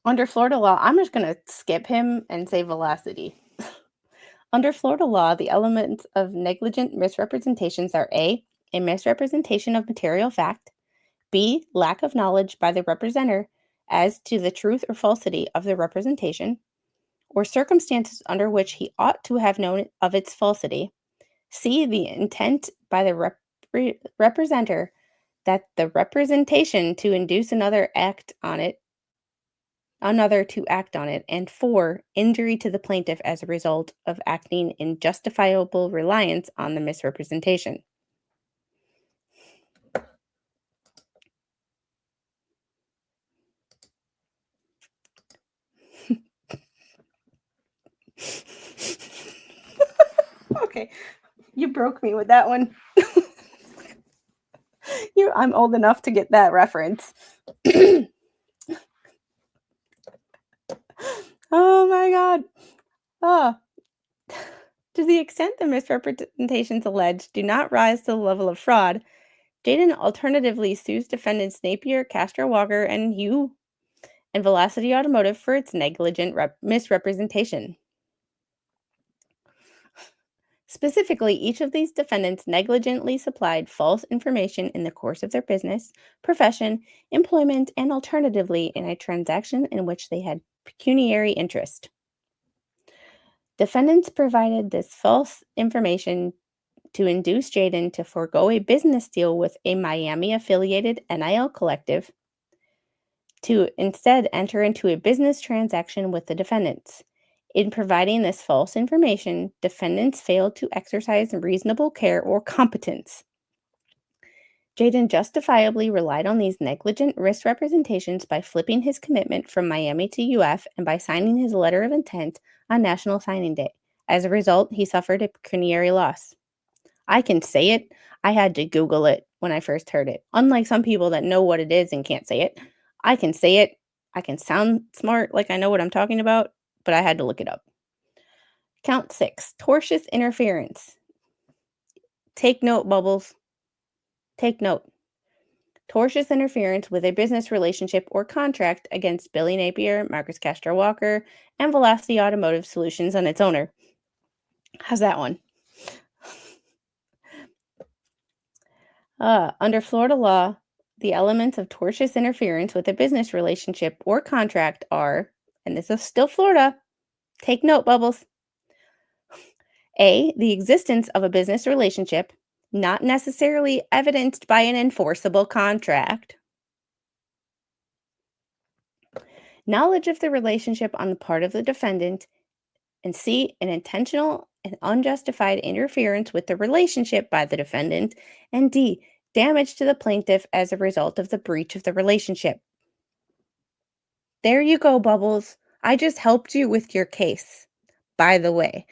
Under Florida law, I'm just going to skip him and say Velocity. Under Florida law, the elements of negligent misrepresentations are A misrepresentation of material fact, B, lack of knowledge by the representer as to the truth or falsity of the representation, or circumstances under which he ought to have known of its falsity, C, the intent by the representer that the representation to induce another to act on it, and 4, injury to the plaintiff as a result of acting in justifiable reliance on the misrepresentation. Okay, you broke me with that one. I'm old enough to get that reference. Oh my God. To the extent the misrepresentations alleged do not rise to the level of fraud, Jaden alternatively sues defendants Napier, Castro Walker, and Hugh and Velocity Automotive for its negligent misrepresentation. Specifically, each of these defendants negligently supplied false information in the course of their business, profession, employment, and alternatively in a transaction in which they had pecuniary interest. Defendants provided this false information to induce Jaden to forego a business deal with a Miami-affiliated NIL collective to instead enter into a business transaction with the defendants. In providing this false information, defendants failed to exercise reasonable care or competence. Jaden justifiably relied on these negligent misrepresentations by flipping his commitment from Miami to UF and by signing his letter of intent on National Signing Day. As a result, he suffered a pecuniary loss. I can say it. I had to Google it when I first heard it. Unlike some people that know what it is and can't say it, I can say it. I can sound smart like I know what I'm talking about, but I had to look it up. Count 6, tortious interference. Take note, Bubbles. Take note. Tortious interference with a business relationship or contract against Billy Napier, Marcus Castro Walker, and Velocity Automotive Solutions and its owner. How's that one? Under Florida law, the elements of tortious interference with a business relationship or contract are, and this is still Florida, take note, Bubbles. A, the existence of a business relationship, not necessarily evidenced by an enforceable contract. Knowledge of the relationship on the part of the defendant, and C, an intentional and unjustified interference with the relationship by the defendant, and D, damage to the plaintiff as a result of the breach of the relationship. There you go, Bubbles. I just helped you with your case. By the way,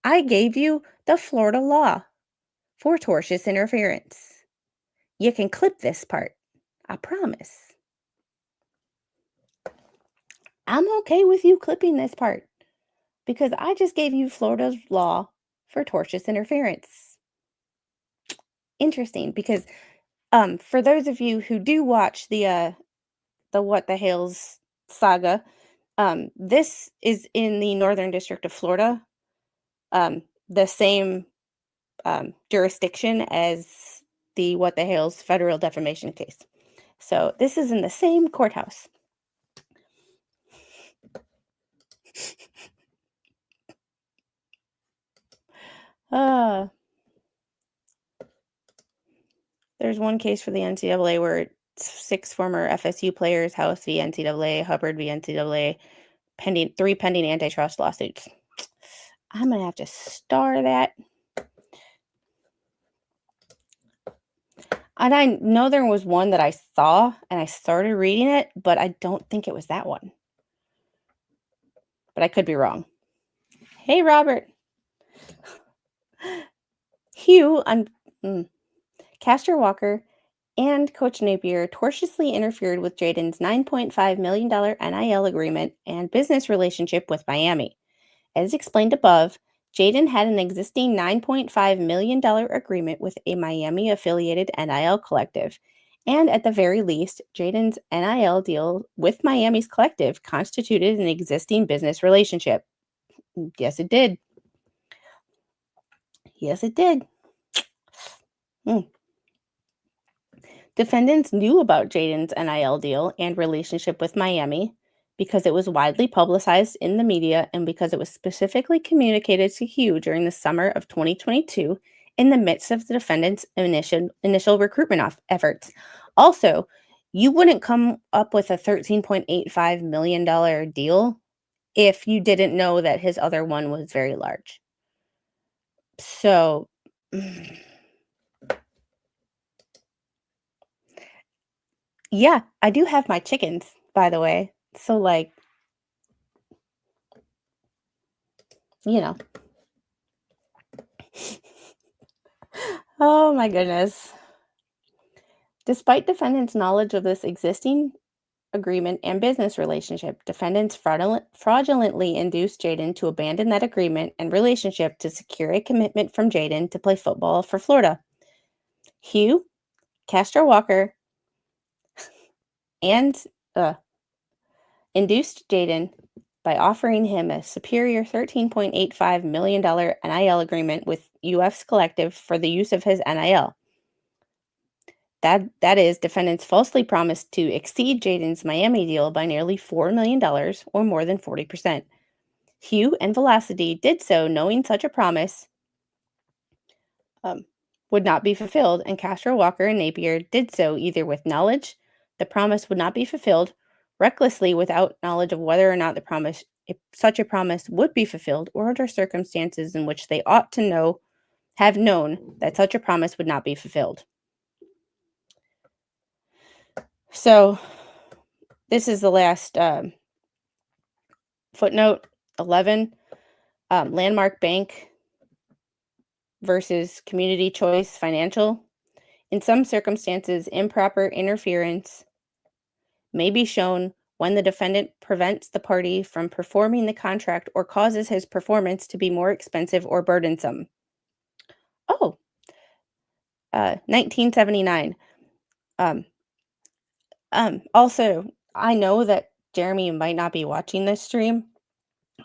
I gave you the Florida law for tortious interference. You can clip this part. I promise. I'm okay with you clipping this part because I just gave you Florida's law for tortious interference. Interesting, because for those of you who do watch the What the Hales saga, this is in the Northern District of Florida, the same jurisdiction as the What the Hales federal defamation case. So this is in the same courthouse. There's one case for the NCAA where 6 former FSU players, House v. NCAA, Hubbard v. NCAA, three pending antitrust lawsuits. I'm going to have to star that. And I know there was one that I saw and I started reading it, but I don't think it was that one. But I could be wrong. Hey, Robert. Hugh on Castor Walker and Coach Napier tortiously interfered with Jaden's $9.5 million NIL agreement and business relationship with Miami. As explained above, Jaden had an existing $9.5 million agreement with a Miami-affiliated NIL collective, and at the very least, Jaden's NIL deal with Miami's collective constituted an existing business relationship. Yes, it did. Yes, it did. Defendants knew about Jaden's NIL deal and relationship with Miami because it was widely publicized in the media and because it was specifically communicated to Hugh during the summer of 2022 in the midst of the defendant's initial recruitment efforts. Also, you wouldn't come up with a $13.85 million deal if you didn't know that his other one was very large. So, yeah, I do have my chickens, by the way. So, like, you know. Oh, my goodness. Despite defendants' knowledge of this existing agreement and business relationship, defendants fraudulently induced Jaden to abandon that agreement and relationship to secure a commitment from Jaden to play football for Florida. Hugh, Castro Walker, and induced Jaden by offering him a superior $13.85 million NIL agreement with UF's collective for the use of his NIL. That is, defendants falsely promised to exceed Jaden's Miami deal by nearly $4 million, or more than 40%. Hugh and Velocity did so knowing such a promise would not be fulfilled, and Castro Walker and Napier did so either with knowledge the promise would not be fulfilled, recklessly without knowledge of whether or not such a promise would be fulfilled, or under circumstances in which they ought to have known that such a promise would not be fulfilled. So, this is the last footnote 11. Landmark Bank versus Community Choice Financial. In some circumstances, improper interference may be shown when the defendant prevents the party from performing the contract or causes his performance to be more expensive or burdensome. Oh, 1979. Also, I know that Jeremy might not be watching this stream.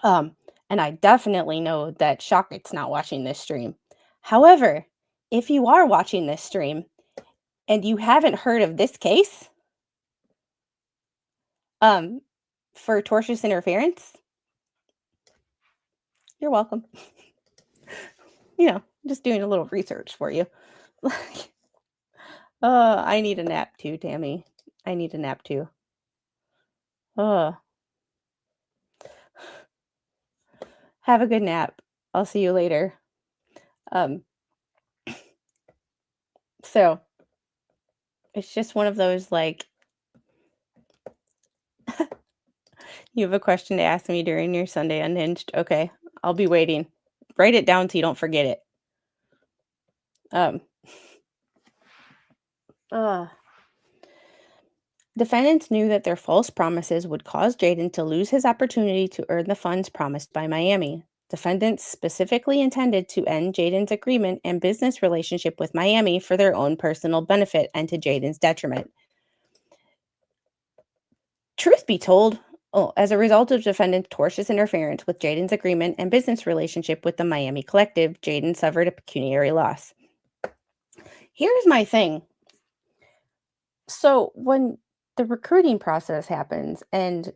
And I definitely know that Shockit's not watching this stream. However, if you are watching this stream and you haven't heard of this case, for tortious interference, you're welcome. Just doing a little research for you. I need a nap too, Tammy. I need a nap too. Have a good nap. I'll see you later. So it's just one of those, like, you have a question to ask me during your Sunday Unhinged? Okay, I'll be waiting. Write it down so you don't forget it. Defendants knew that their false promises would cause Jaden to lose his opportunity to earn the funds promised by Miami. Defendants specifically intended to end Jaden's agreement and business relationship with Miami for their own personal benefit and to Jaden's detriment. Truth be told, as a result of defendant's tortious interference with Jaden's agreement and business relationship with the Miami collective, Jaden suffered a pecuniary loss. Here's my thing. So when the recruiting process happens and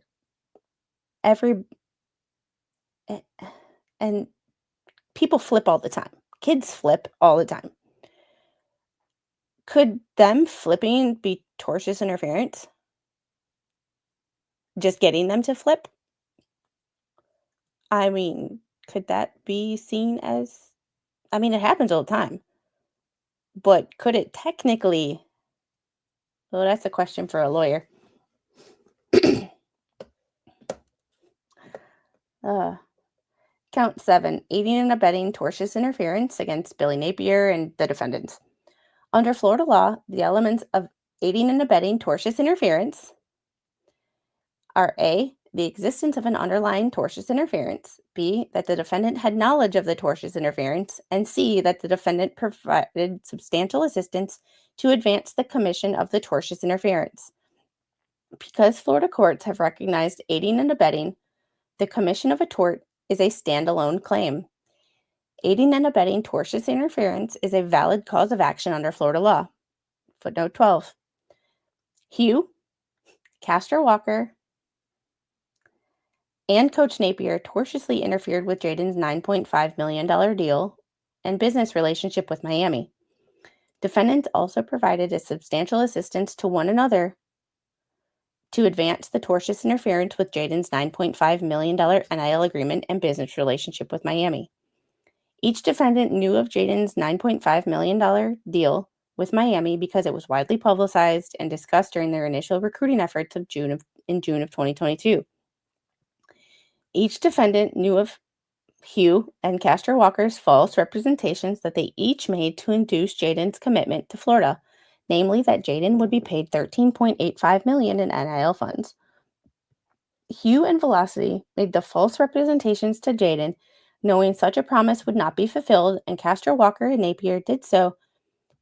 people flip all the time. Kids flip all the time. Could them flipping be tortious interference? Just getting them to flip? I mean, could that be seen as... I mean, it happens all the time. But could it technically... Well, that's a question for a lawyer. Count 7, aiding and abetting tortious interference against Billy Napier and the defendants. Under Florida law, the elements of aiding and abetting tortious interference are A, the existence of an underlying tortious interference, B, that the defendant had knowledge of the tortious interference, and C, that the defendant provided substantial assistance to advance the commission of the tortious interference. Because Florida courts have recognized aiding and abetting, the commission of a tort is a standalone claim. Aiding and abetting tortious interference is a valid cause of action under Florida law. Footnote 12. Hugh, Castor Walker, and Coach Napier tortiously interfered with Jaden's $9.5 million deal and business relationship with Miami. Defendants also provided a substantial assistance to one another to advance the tortious interference with Jaden's $9.5 million NIL agreement and business relationship with Miami. Each defendant knew of Jaden's $9.5 million deal with Miami because it was widely publicized and discussed during their initial recruiting efforts in June of 2022. Each defendant knew of Hugh and Castor Walker's false representations that they each made to induce Jaden's commitment to Florida, namely that Jaden would be paid $13.85 million in NIL funds. Hugh and Velocity made the false representations to Jaden, knowing such a promise would not be fulfilled, and Castor Walker and Napier did so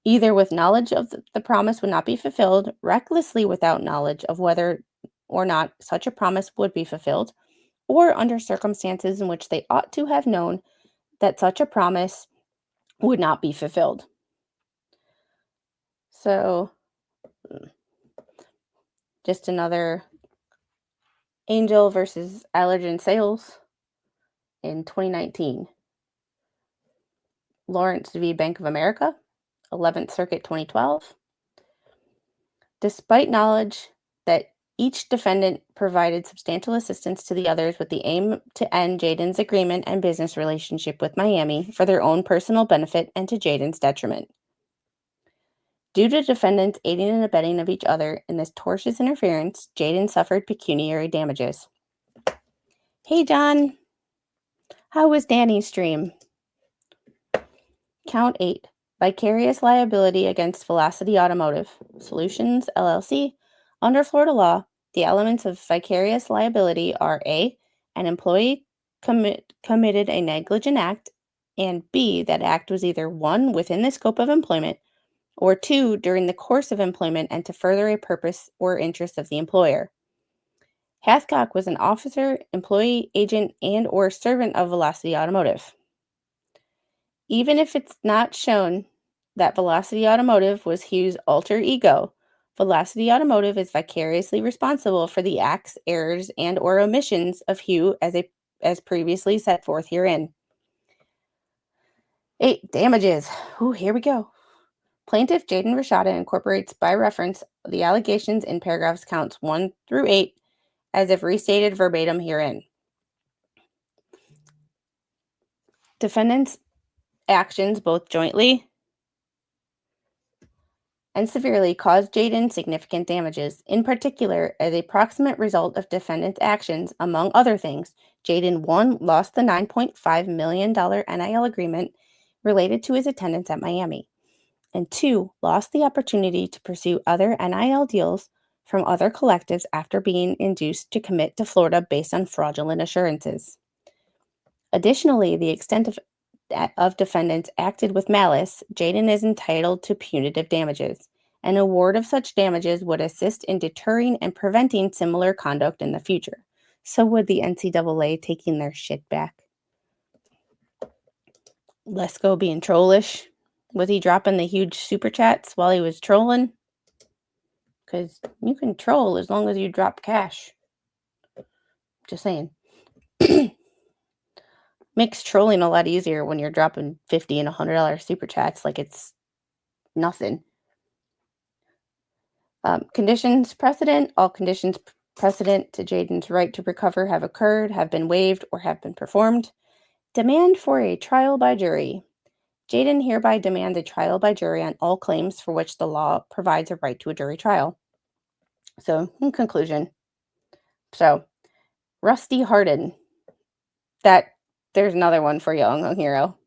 either with knowledge of the promise would not be fulfilled, recklessly without knowledge of whether or not such a promise would be fulfilled, or under circumstances in which they ought to have known that such a promise would not be fulfilled. So, just another Angel versus Allergen Sales in 2019. Lawrence v. Bank of America, 11th Circuit 2012. Despite knowledge that each defendant provided substantial assistance to the others with the aim to end Jaden's agreement and business relationship with Miami for their own personal benefit and to Jaden's detriment. Due to defendants aiding and abetting of each other in this tortious interference, Jaden suffered pecuniary damages. Hey, John. How was Danny's stream? Count 8. Vicarious liability against Velocity Automotive Solutions, LLC. Under Florida law, the elements of vicarious liability are A, an employee committed a negligent act, and B, that act was either 1, within the scope of employment, or 2, during the course of employment and to further a purpose or interest of the employer. Hathcock was an officer, employee, agent, and or servant of Velocity Automotive. Even if it's not shown that Velocity Automotive was Hugh's alter ego, Velocity Automotive is vicariously responsible for the acts, errors, and or omissions of Hugh as previously set forth herein. 8. Damages. Ooh, here we go. Plaintiff Jaden Rashada incorporates by reference the allegations in paragraphs counts 1 through 8 as if restated verbatim herein. Defendants' actions, both jointly and severely, caused Jaden significant damages. In particular, as a proximate result of defendants' actions, among other things, Jaden 1. Lost the $9.5 million NIL agreement related to his attendance at Miami, and 2. Lost the opportunity to pursue other NIL deals from other collectives after being induced to commit to Florida based on fraudulent assurances. Additionally, the extent of defendants acted with malice, Jaden is entitled to punitive damages. An award of such damages would assist in deterring and preventing similar conduct in the future. So would the NCAA taking their shit back. Lesko being trollish. Was he dropping the huge super chats while he was trolling? Because you can troll as long as you drop cash. Just saying. Makes trolling a lot easier when you're dropping $50 and $100 super chats like it's nothing. Conditions precedent. All conditions precedent to Jaden's right to recover have occurred, have been waived, or have been performed. Demand for a trial by jury. Jaden hereby demands a trial by jury on all claims for which the law provides a right to a jury trial. So, in conclusion, Rusty Harden. There's another one for Young Hero.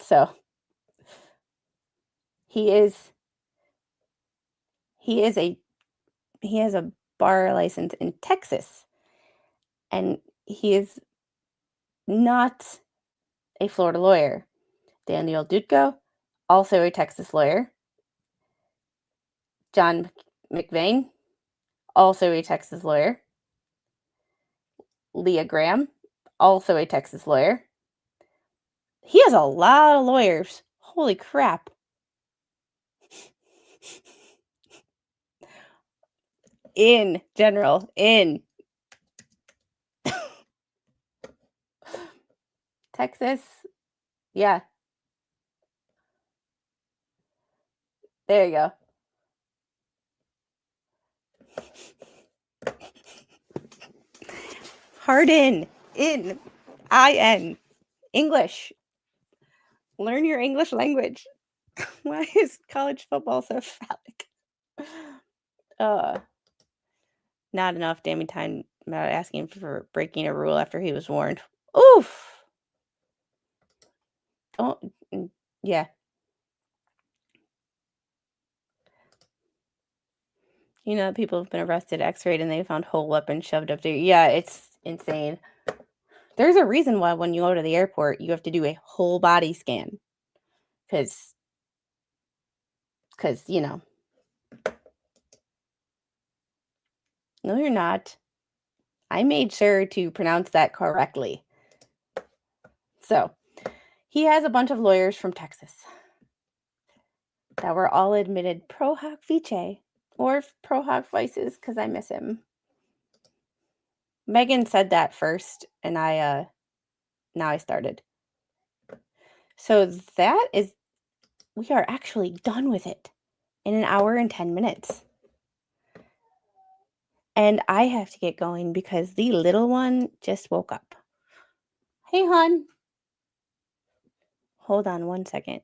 So, he has a bar license in Texas, and he is not a Florida lawyer. Daniel Dutko, also a Texas lawyer. John McVeigh, also a Texas lawyer. Leah Graham, also a Texas lawyer. He has a lot of lawyers. Holy crap. In general, Texas. Yeah. There you go. Harden. In. I-N. English. Learn your English language. Why is college football so phallic? Not enough damning time about asking for breaking a rule after he was warned. Oof. Oh, yeah. You know, people have been arrested, x-rayed, and they found whole weapons shoved up there. Yeah, it's insane. There's a reason why when you go to the airport, you have to do a whole body scan. Because, you know. No, you're not. I made sure to pronounce that correctly. So, he has a bunch of lawyers from Texas that were all admitted pro hoc vice or pro hoc vices because I miss him. Megan said that first, and now I started. So we are actually done with it in 1 hour and 10 minutes. And I have to get going because the little one just woke up. Hey, hon. Hold on 1 second.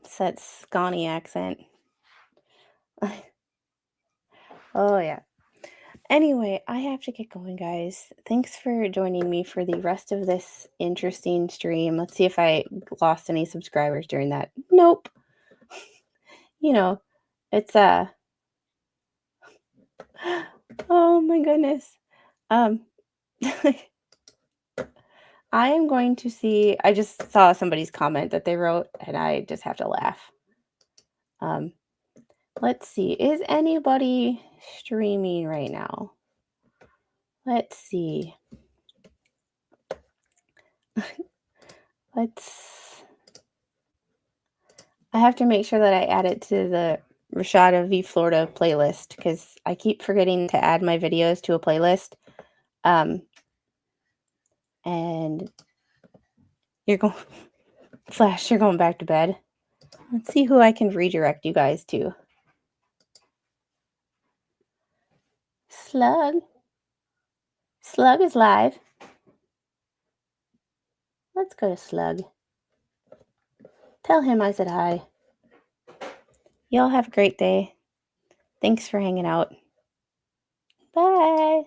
It's that Scotty accent. Oh, yeah. Anyway, I have to get going, guys. Thanks for joining me for the rest of this interesting stream. Let's see if I lost any subscribers during that. Nope. You know, it's Oh my goodness. Um, I am going to see. I just saw somebody's comment that they wrote, and I just have to laugh. Um, let's see. Is anybody streaming right now? Let's see. I have to make sure that I add it to the Rashada v Florida playlist because I keep forgetting to add my videos to a playlist. And you're going, Flash, you're going back to bed. Let's see who I can redirect you guys to. Slug. Slug is live. Let's go to Slug. Tell him I said hi. Y'all have a great day. Thanks for hanging out. Bye.